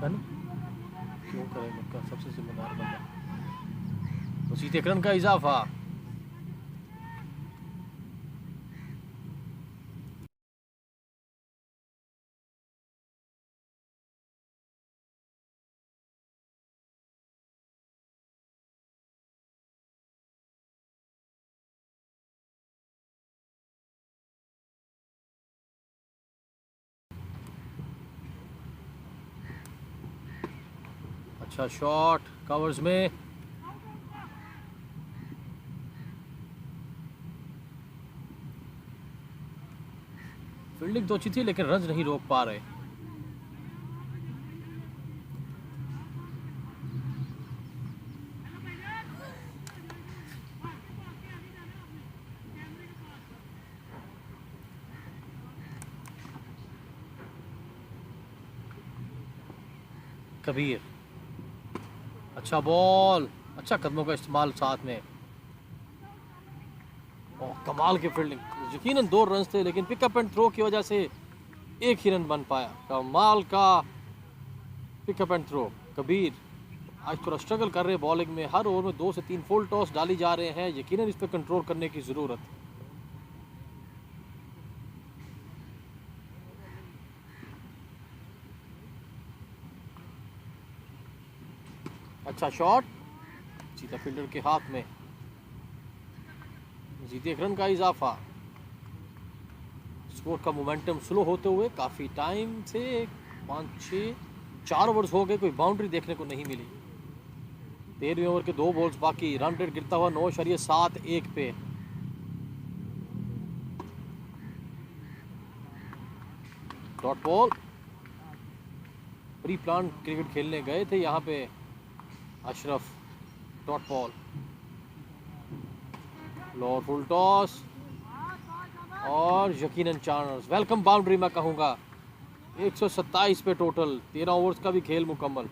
[SPEAKER 1] है ना, क्यों करें मक्का सबसे जिम्मेदार बंदा। तो सीधे रन का इजाफा। अच्छा शॉट कवर्स में। फील्डिंग तो अच्छी थी लेकिन रन नहीं रोक पा रहे। कबीर, अच्छा बॉल, अच्छा कदमों का इस्तेमाल साथ में। कमाल की फील्डिंग। यकीनन 2 रन थे लेकिन पिकअप एंड थ्रो की वजह से एक ही रन बन पाया। कमाल का पिकअप एंड थ्रो। कबीर आज थोड़ा स्ट्रगल कर रहे हैं बॉलिंग में। हर ओवर में 2 से 3 फुल टॉस डाली जा रहे हैं। यकीनन इस पर कंट्रोल करने की ज़रूरत है। अच्छा शॉट सीधा फील्डर के हाथ में। जीते 1 रन का इजाफा। स्कोर का मोमेंटम स्लो होते हुए काफ़ी टाइम से 5-6 4 ओवर्स हो गए, कोई बाउंड्री देखने को नहीं मिली। 13वें ओवर के 2 बॉल्स बाकी। रन रेट गिरता हुआ 9.71 पे। Dot ball. Pre plan cricket खेलने गए थे यहाँ पे Ashraf. Dot ball, lower full toss और यकीनन 4 रन। वेलकम बाउंड्री मैं कहूँगा। 127 पे टोटल। 13 ओवर्स का भी खेल मुकम्मल।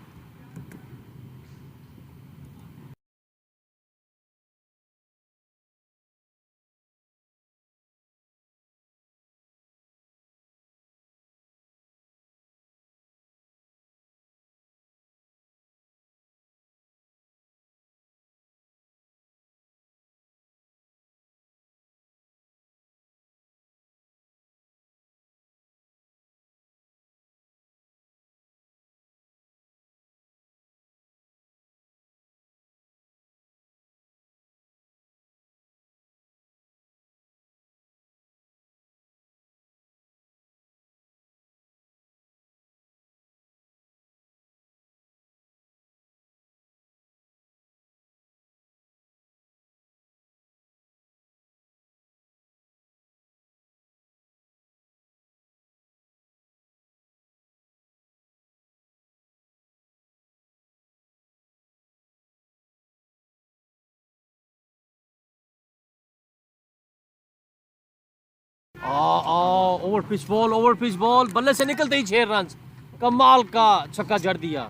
[SPEAKER 1] Over pitch ball, over pitch ball, बल्ले से निकलते ही 6 रन। कमाल का छक्का जड़ दिया।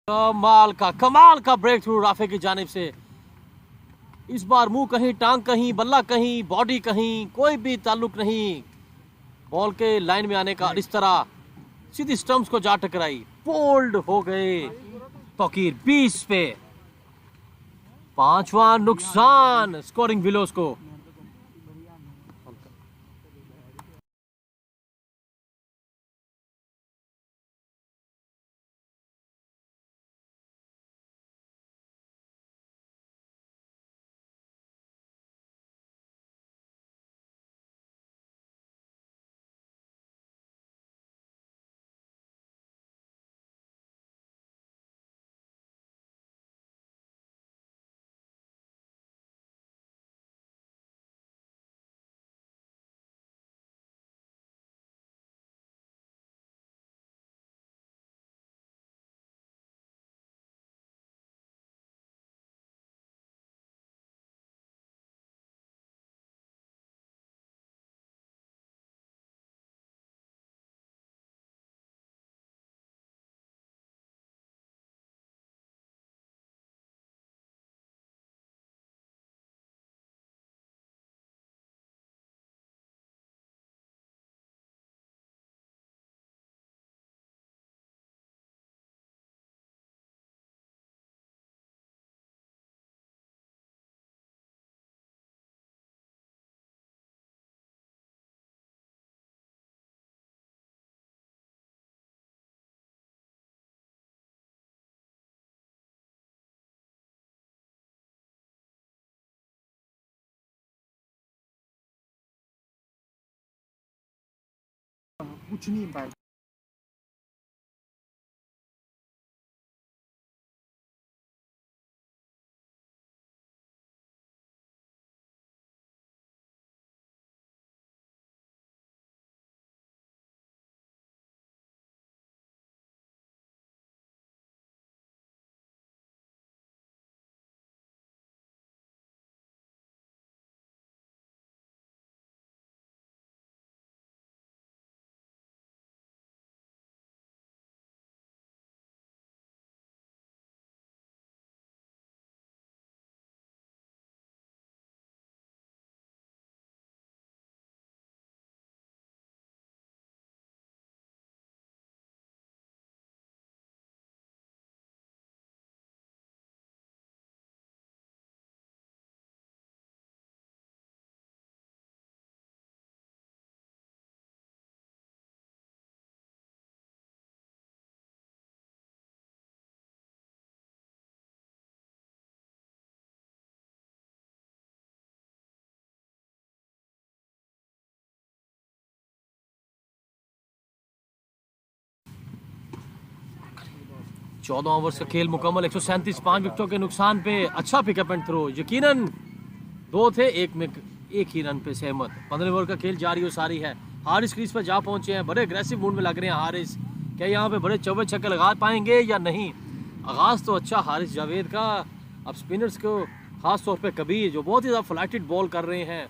[SPEAKER 1] कमाल का ब्रेक थ्रू राफे की जानिब से। इस बार मुंह कहीं, टांग कहीं, बल्ला कहीं, बॉडी कहीं, कोई भी ताल्लुक नहीं बॉल के लाइन में आने का। इस तरह सीधी स्टंप्स को जा टकराई, बोल्ड हो गए तौकीर 20 पे। 5वां नुकसान स्कोरिंग विलोस को।
[SPEAKER 2] कुछ नहीं भाई।
[SPEAKER 1] चौदह ओवर्स का खेल मुकम्मल। 137 5 विकेटों के नुकसान पे अच्छा पिकअप एंड थ्रो। यकीनन दो थे, एक ही रन पे सहमत। 15 ओवर का खेल जारी और सारी है। हारिस क्रीज पर जा पहुंचे हैं, बड़े अग्रेसिव मूड में लग रहे हैं हारिस। क्या यहाँ पे बड़े चौबे छक्के लगा पाएंगे या नहीं? आगाज तो अच्छा हारिस जावेद का। अब स्पिनर्स को खास तौर पे कबीर जो बहुत ही ज़्यादा फ्लैटेड बॉल कर रहे हैं।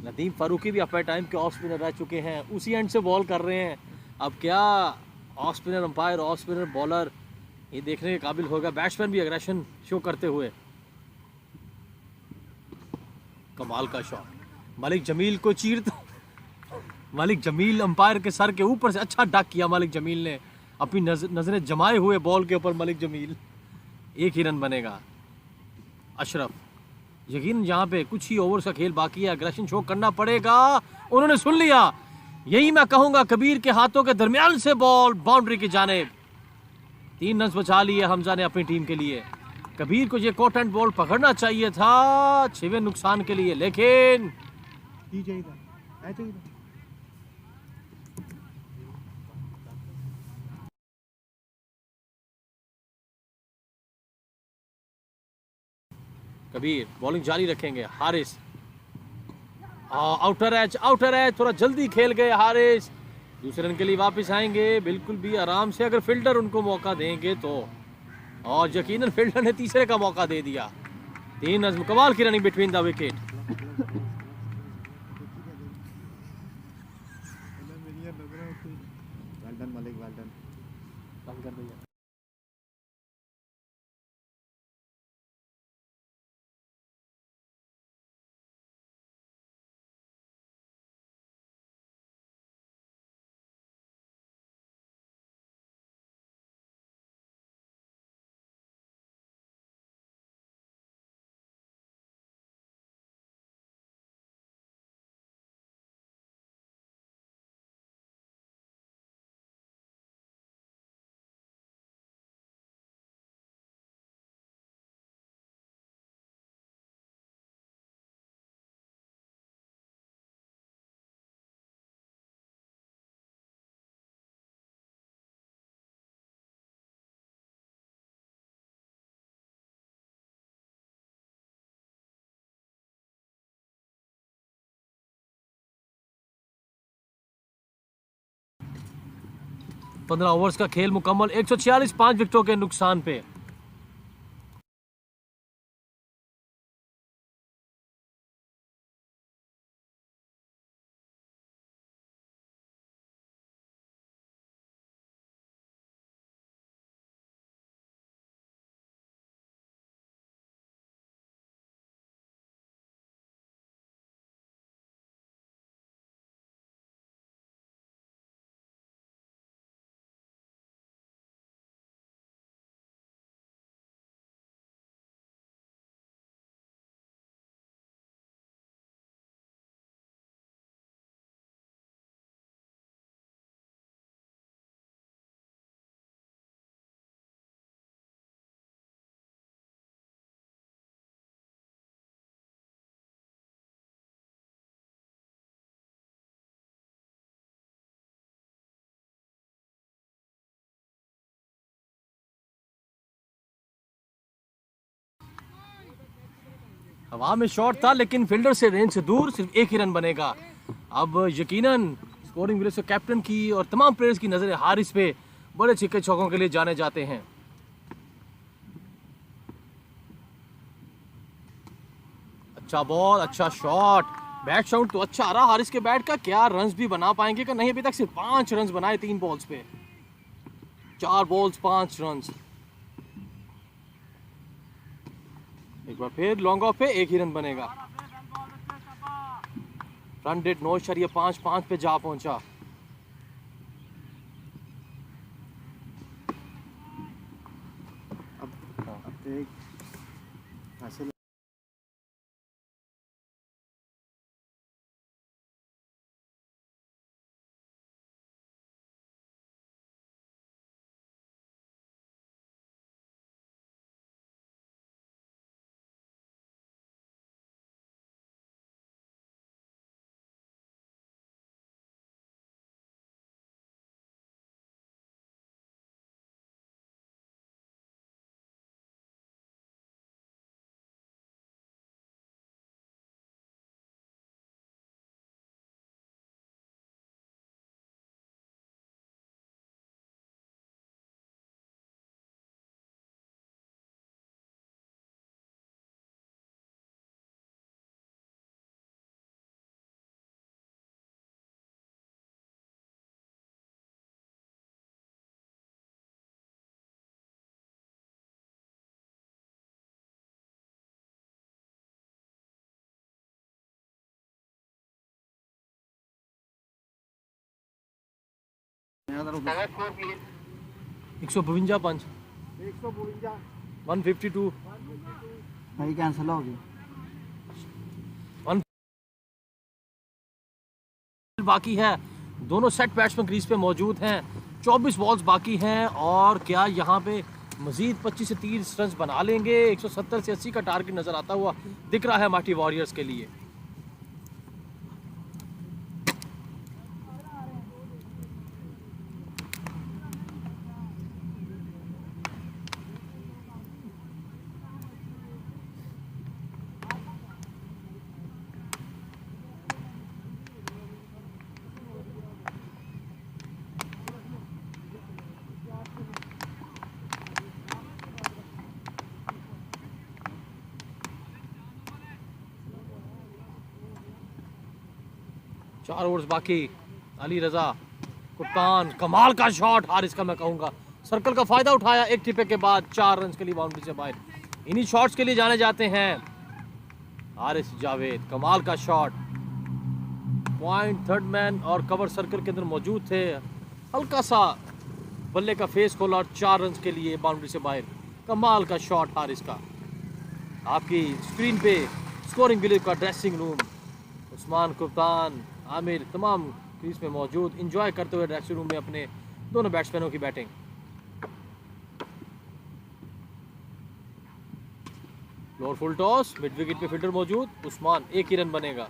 [SPEAKER 1] नदीम फारूकी भी अपने टाइम के ऑफ स्पिनर रह चुके हैं, उसी एंड से बॉल कर रहे हैं। अब क्या off spinner umpire, off spinner bowler, ये देखने के काबिल होगा। बैट्समैन भी एग्रेशन शो करते हुए। कमाल का शॉट, मलिक जमील को चीरता। मलिक जमील अंपायर के सर के ऊपर से अच्छा डक किया मलिक जमील ने, अपनी नजरें जमाए हुए बॉल के ऊपर मलिक जमील। एक ही रन बनेगा। अशरफ, यकीन यहाँ पे कुछ ही ओवर का खेल बाकी है, एग्रेशन शो करना पड़ेगा। उन्होंने सुन लिया, यही मैं कहूंगा। कबीर के हाथों के दरमियान से बॉल बाउंड्री की जानिब। 3 रन बचा लिए हमजा ने अपनी टीम के लिए। कबीर को ये कॉट एंड बॉल पकड़ना चाहिए था 6वें नुकसान के लिए, लेकिन कबीर बॉलिंग जारी रखेंगे। हारिस, आउटर एज थोड़ा जल्दी खेल गए हारिस। दूसरे रन के लिए वापस आएंगे बिल्कुल भी आराम से, अगर फील्डर उनको मौका देंगे तो। और यकीनन फील्डर ने तीसरे का मौका दे दिया। 3 रन, कमाल की running between the wicket.
[SPEAKER 2] Well done Malik, well done.
[SPEAKER 1] 15 overs का खेल मुकम्मल, 146 5 विकेटों के नुकसान पे। हवा में शॉट था लेकिन फील्डर से रेंज से दूर, सिर्फ एक ही रन बनेगा। अब यकीनन स्कोरिंग विलेज से कैप्टन की और तमाम प्लेयर्स की नजरें हारिस पे बड़े छक्के चौकों के लिए जाने जाते हैं। अच्छा बॉल, अच्छा शॉट, बैट शॉट तो अच्छा आ रहा हारिस के बैट का। क्या रन्स भी बना पाएंगे कि नहीं? अभी तक सिर्फ 5 रन्स बनाए 3 बॉल्स पे, 4 बॉल्स 5 रन्स। एक बार फिर लॉन्ग ऑफ पे एक ही रन बनेगा। रन रेट 9.55 पे जा पहुंचा। एक सौ 52 पंच, 152
[SPEAKER 2] भाई कैंसिल हो गई।
[SPEAKER 1] बाकी है। दोनों सेट बैट्समैन क्रीज पे मौजूद हैं। 24 बॉल्स बाकी हैं और क्या यहाँ पे मजीद 25 से 30 रन बना लेंगे? 170 से 80 का टारगेट नजर आता हुआ दिख रहा है माठी वॉरियर्स के लिए। चार ओवर्स बाकी। अली रजा कप्तान, कमाल का शॉट हारिस का, मैं कहूंगा सर्कल का फायदा उठाया। एक टिपे के बाद 4 रन के लिए बाउंड्री से बाहर। इन्हीं शॉट्स के लिए जाने जाते हैं हारिस जावेद। कमाल का शॉट, पॉइंट थर्ड मैन और कवर सर्कल के अंदर मौजूद थे। हल्का सा बल्ले का फेस खोला और 4 रन के लिए बाउंड्री से बाहर। कमाल का शॉट हारिस का। आपकी स्क्रीन पे स्कोरिंग विलेज का ड्रेसिंग रूम, उस्मान, कप्तान, आमिर तमाम क्रीज में मौजूद, इंजॉय करते हुए ड्रेसिंग रूम में अपने दोनों बैट्समैनों की batting. Lower full toss, mid wicket पे फील्डर मौजूद, उस्मान, एक ही रन बनेगा।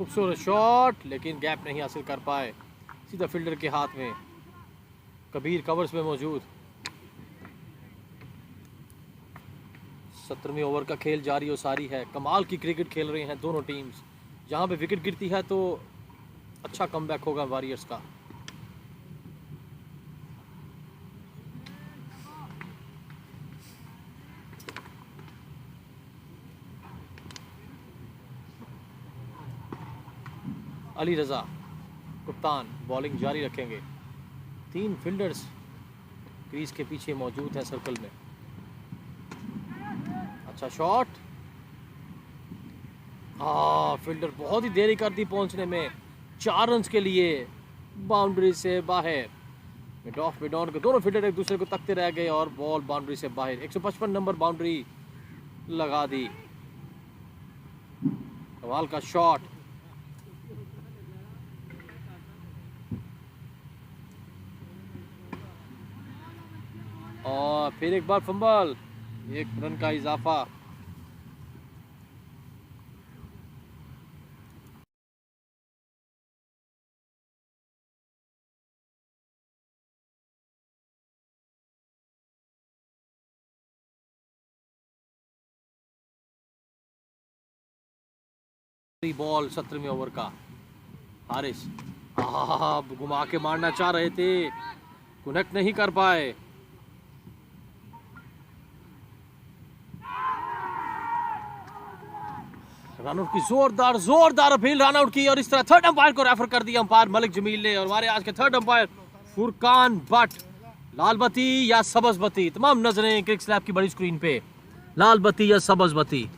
[SPEAKER 1] खूबसूरत शॉट, लेकिन गैप नहीं हासिल कर पाए, सीधा फील्डर के हाथ में। कबीर कवर्स में मौजूद। 17वें ओवर का खेल जारी और सारी है। कमाल की क्रिकेट खेल रहे हैं दोनों टीम्स। जहां पे विकेट गिरती है तो अच्छा कमबैक होगा वॉरियर्स का। अली रजा कप्तान बॉलिंग जारी रखेंगे। 3 फील्डर्स क्रीज के पीछे मौजूद हैं सर्कल में। अच्छा शॉट, फील्डर बहुत ही देरी कर दी पहुंचने में। 4 रन के लिए बाउंड्री से बाहर। मिड ऑफ मिड ऑन के दोनों फील्डर एक दूसरे को तकते रह गए और बॉल बाउंड्री से बाहर। 155 नंबर बाउंड्री लगा दी। कमाल का शॉट, और फिर एक बार फंबल, 1 रन का इजाफा। बॉल 17वें ओवर का। हारिस घुमा के मारना चाह रहे थे, कनेक्ट नहीं कर पाए। रनआउट की जोरदार अपील रनआउट की, और इस तरह थर्ड अंपायर को रेफर कर दिया अंपायर मलिक जमील ने। और हमारे आज के थर्ड अंपायर फुरकान बट। लाल बत्ती या सब्ज बत्ती, तमाम नजरें क्रिक स्लैब की बड़ी स्क्रीन पे। लाल बत्ती या सब्ज बत्ती।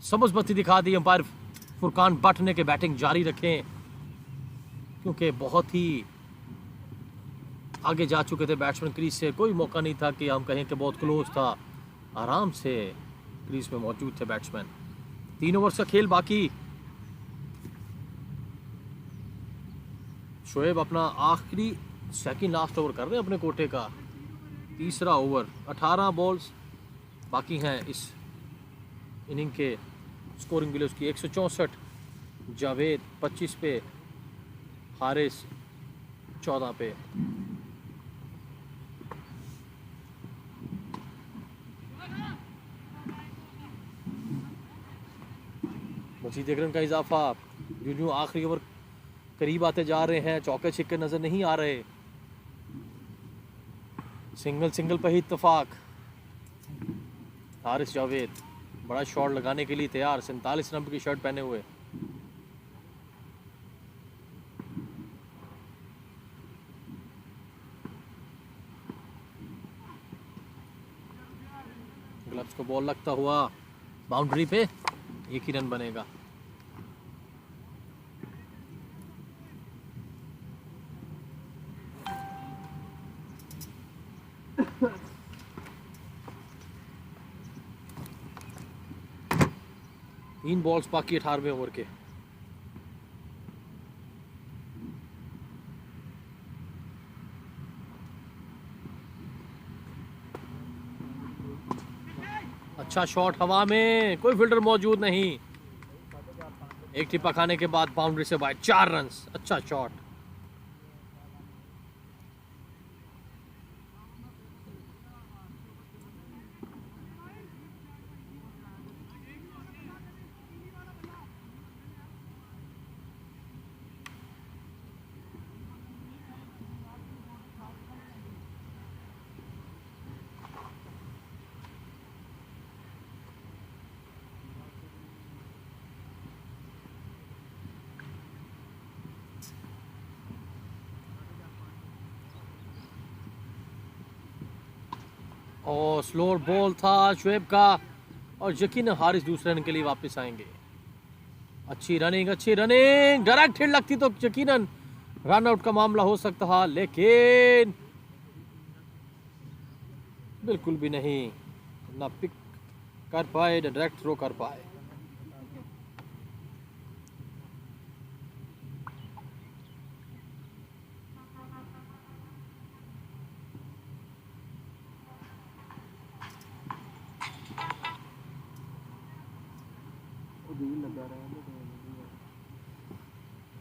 [SPEAKER 1] सब्ज बत्ती दिखा दी अंपायर फुरकान बट ने के बैटिंग जारी रखें, क्योंकि बहुत ही आगे जा चुके थे बैट्समैन क्रीज से। कोई मौका नहीं था कि हम कहें कि बहुत क्लोज था, आराम से क्रीज में मौजूद थे बैट्समैन। 3 ओवर का खेल बाकी। शोएब अपना आखिरी सेकंड लास्ट ओवर कर रहे हैं अपने कोटे का। तीसरा ओवर, 18 बॉल्स बाकी हैं इस इनिंग के स्कोरिंग मिले उसकी 164, जावेद 25 पे, हारिस 14 पे। मजीद अकरम का इजाफा, यूं आखिरी ओवर करीब आते जा रहे हैं, चौके छिक्के नजर नहीं आ रहे, सिंगल सिंगल पे ही इत्तेफाक। हारिस जावेद बड़ा शॉट लगाने के लिए तैयार, 47 नंबर की शर्ट पहने हुए। ग्लव्स को बॉल लगता हुआ बाउंड्री पे, एक ही रन बनेगा। तीन बॉल्स बाकी 18वें ओवर के। अच्छा शॉट हवा में, कोई फील्डर मौजूद नहीं, एक टिप्पा खाने के बाद बाउंड्री से बाहर, 4 रन। अच्छा शॉट। और स्लोअर बॉल था शुएब का, और यकीन हारिस दूसरे रन के लिए वापस आएंगे। अच्छी रनिंग, डायरेक्ट हिट लगती तो यकीनन रन आउट का मामला हो सकता है, लेकिन बिल्कुल भी नहीं, ना पिक कर पाए ना डायरेक्ट थ्रो कर पाए।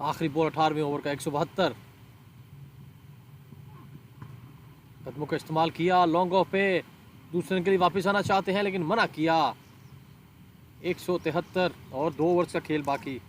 [SPEAKER 1] आखिरी बॉल 18वें ओवर का, 172। कदमों का इस्तेमाल किया, लॉन्ग ऑफ पे दूसरे रन के लिए वापस आना चाहते हैं लेकिन मना किया। 173 और 2 ओवर्स का खेल बाकी।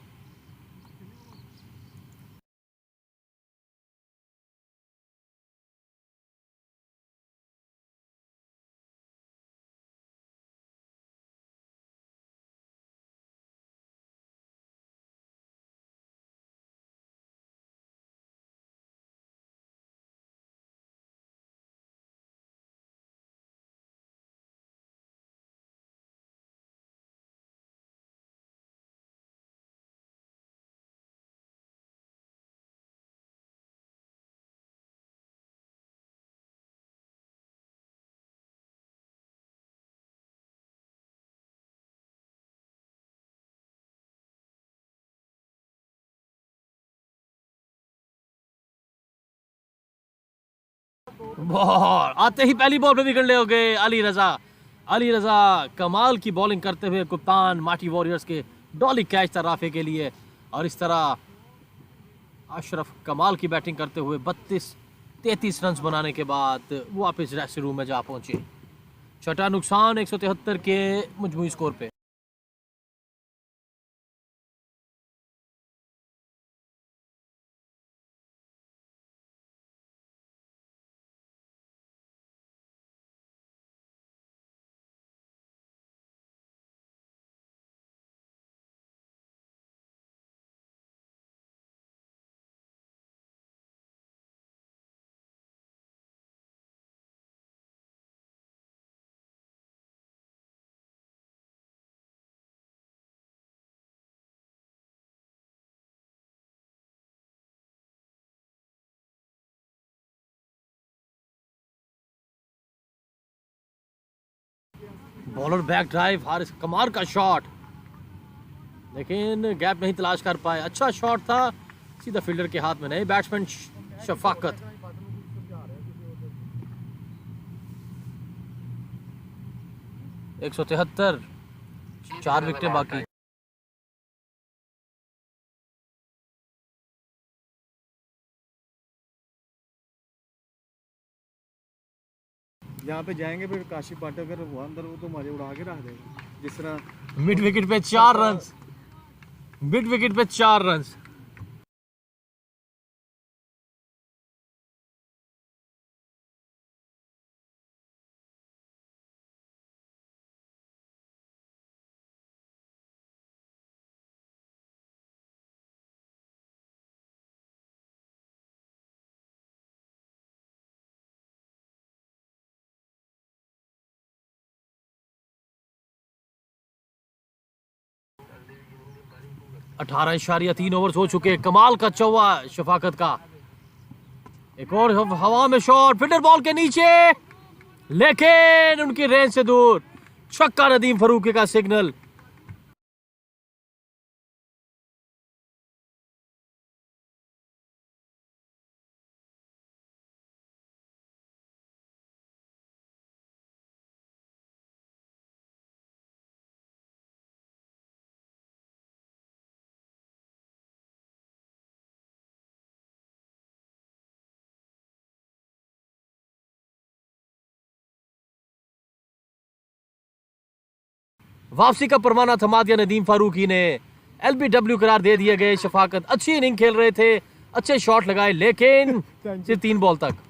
[SPEAKER 1] बॉल आते ही पहली बॉल पे विकेट ले हो गए अली रजा कमाल की बॉलिंग करते हुए कप्तान माटी वॉरियर्स के डॉली कैच था राफे के लिए, और इस तरह अशरफ कमाल की बैटिंग करते हुए 33 रन बनाने के बाद वापस ड्रेसिंग रूम में जा पहुंचे। छठा नुकसान 173 के मजमूई स्कोर पे। बॉलर बैक ड्राइव, हारिस कमाल का शॉट, लेकिन गैप नहीं तलाश कर पाए। अच्छा शॉट था, सीधा फील्डर के हाथ में नहीं, बैट्समैन शफाकत। एक 173, 4 विकेटें बाकी।
[SPEAKER 3] यहाँ पे जाएंगे फिर काशी पाटेकर वो अंदर, वो तो हमारे उड़ा के रख देगा जिस तरह।
[SPEAKER 1] मिड विकेट पे 4 रन, मिड विकेट पे 4 रन। अठारह इशारिया 3 ओवर्स हो चुके। कमाल का चौवा शफाकत का। एक और हवा में शॉट, फिल्डर बॉल के नीचे, लेकिन उनकी रेंज से दूर। छक्का नदीम फरूकी का सिग्नल। वापसी का परवाना थमा दिया नदीम फारूकी ने। एलबीडब्ल्यू करार दे दिए गए। शफाकत अच्छी इनिंग खेल रहे थे, अच्छे शॉट लगाए, लेकिन सिर्फ 3 बॉल तक।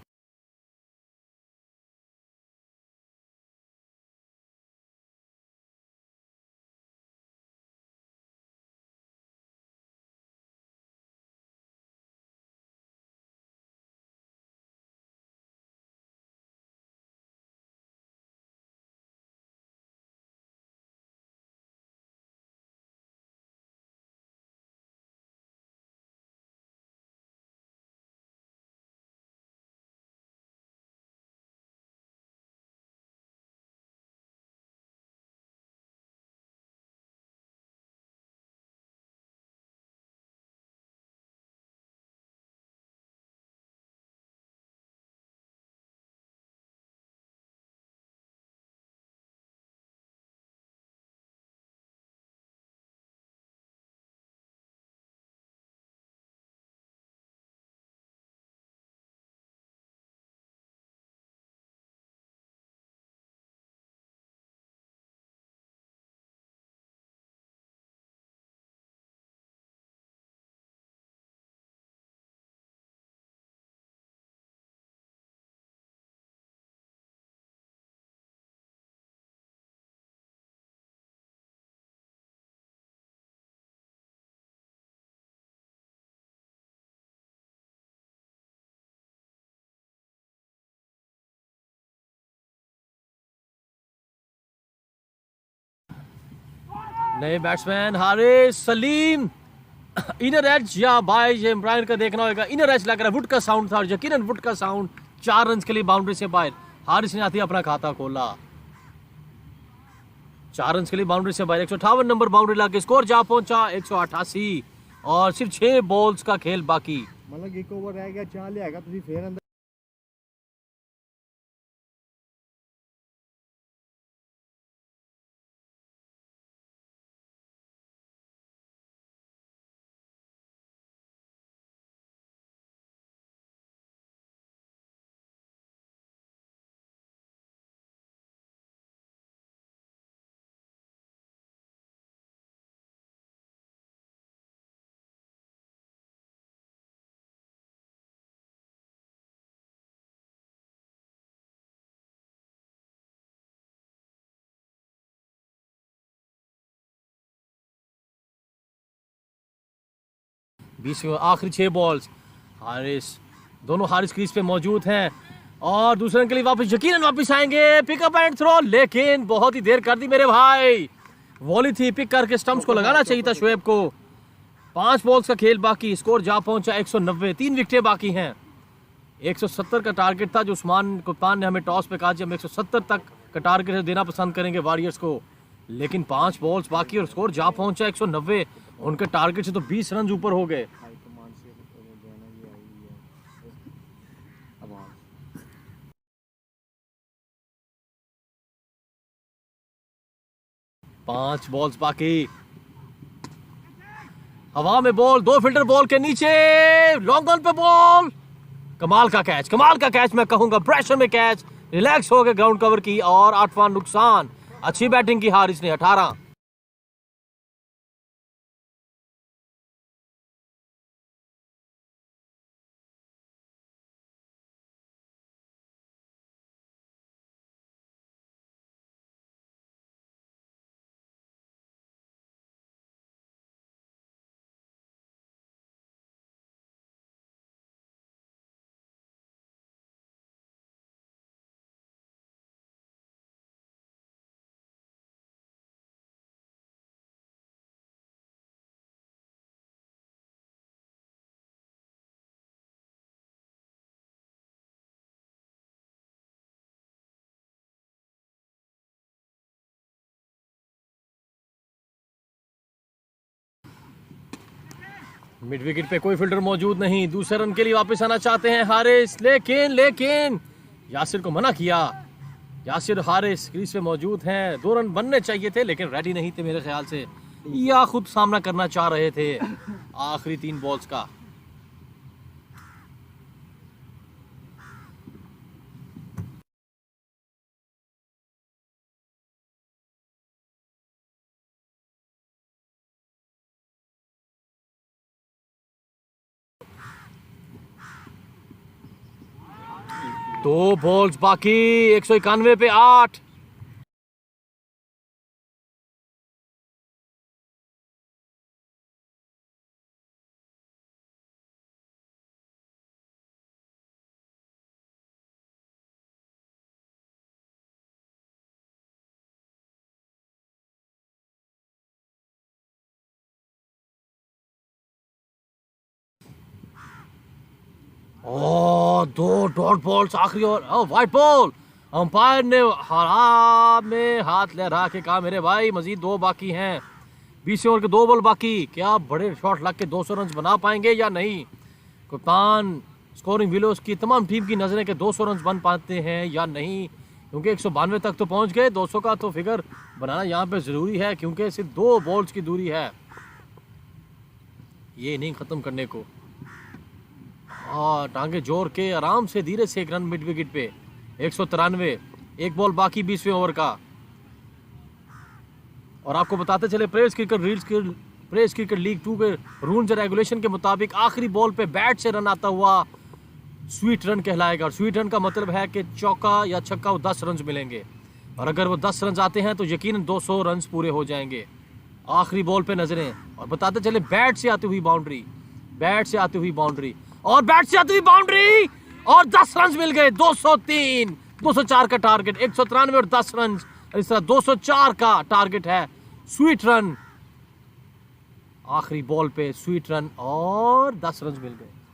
[SPEAKER 1] नए batsman Haris Salim. Inner as या बाय इमरान का देखना होगा। इनर एज लग रहा है, वुड का साउंड था और यकीनन वुड का साउंड। 4 रन के लिए बाउंड्री से बाहर। हारिस ने आती अपना खाता खोला। 4 रन के लिए बाउंड्री से बाहर। 158 नंबर बाउंड्री लाके स्कोर जा पहुंचा 188 और सिर्फ 6 बॉल्स का खेल बाकी।
[SPEAKER 3] मतलब 1 ओवर रह गया, 4 ले आएगा तो फिर अंदर।
[SPEAKER 1] बीस आखिरी 6 बॉल्स। हारिस, दोनों हारिस क्रीज पे मौजूद हैं और दूसरे रन के लिए वापस यकीनन वापस आएंगे। पिकअप एंड थ्रो, लेकिन बहुत ही देर कर दी मेरे भाई। वॉली थी, पिक करके स्टंप्स को लगाना चाहिए था शोएब को। 5 बॉल्स का खेल बाकी। स्कोर जा पहुंचा 190। 3 विकेटें बाकी हैं। 170 का टारगेट था जो उस्मान कप्तान ने हमें टॉस पे कहा कि हम 170 तक का टारगेट देना पसंद करेंगे वॉरियर्स को, लेकिन 5 बॉल्स बाकी और स्कोर जा पहुंचा 190। उनके टारगेट से तो 20 रन ऊपर हो गए।
[SPEAKER 3] हाईकमान से देना ये आई है आवाज।
[SPEAKER 1] 5 बॉल्स बाकी। हवा में बॉल, 2 फील्डर बॉल के नीचे, लॉन्ग ऑन पे बॉल, कमाल का कैच मैं कहूंगा, प्रेशर में कैच, रिलैक्स हो गए ग्राउंड कवर की, और 8वां नुकसान। अच्छी बैटिंग की हारिस ने, 18। मिड विकेट पे कोई फील्डर मौजूद नहीं, दूसरे रन के लिए वापस आना चाहते हैं हारिस, लेकिन यासिर को मना किया। यासिर हारिस क्रीज पे मौजूद हैं, 2 रन बनने चाहिए थे लेकिन रेडी नहीं थे मेरे ख्याल से, या खुद सामना करना चाह रहे थे आखिरी 3 बॉल्स का। दो बॉल्स बाकी, 191 पे 8। ओ 2 डॉट बॉल्स आखिरी, और वाइट बॉल। अंपायर ने हरा में हाथ लहरा के कहा मेरे भाई मजीद 2 बाकी हैं, 20 ओवर के 2 बॉल बाकी, क्या बड़े शॉट लग के 200 रन बना पाएंगे या नहीं। कप्तान स्कोरिंग विलोस की तमाम टीम की नजरें के 200 रन बन पाते हैं या नहीं, क्योंकि 192 तक तो पहुंच गए, 200 का तो फिगर बनाना यहाँ पे जरूरी है, क्योंकि सिर्फ 2 बॉल्स की दूरी है ये इनिंग खत्म करने को। टांगे जोर के आराम से धीरे से 1 रन मिड विकेट पे, 193, 1 बॉल बाकी 20वें ओवर का। और आपको बताते चले प्रेस क्रिकेट लीग 2 के रूल्स और रेगुलेशन के मुताबिक आखिरी बॉल पे बैट से रन आता हुआ स्वीट रन कहलाएगा। और स्वीट रन का मतलब है कि चौका या छक्का वो 10 रन मिलेंगे, और अगर वो 10 रन आते हैं तो यकीनन 200 रन पूरे हो जाएंगे। आखिरी बॉल पे नजरें, और बताते चले बैट से आती हुई बाउंड्री, और बैट से आती हुई बाउंड्री, और 10 रन मिल गए। 203, 204 का टारगेट, 193 और 10 रन, इस तरह 204 का टारगेट है। स्वीट रन, आखिरी बॉल पे स्वीट रन और 10 रन मिल गए।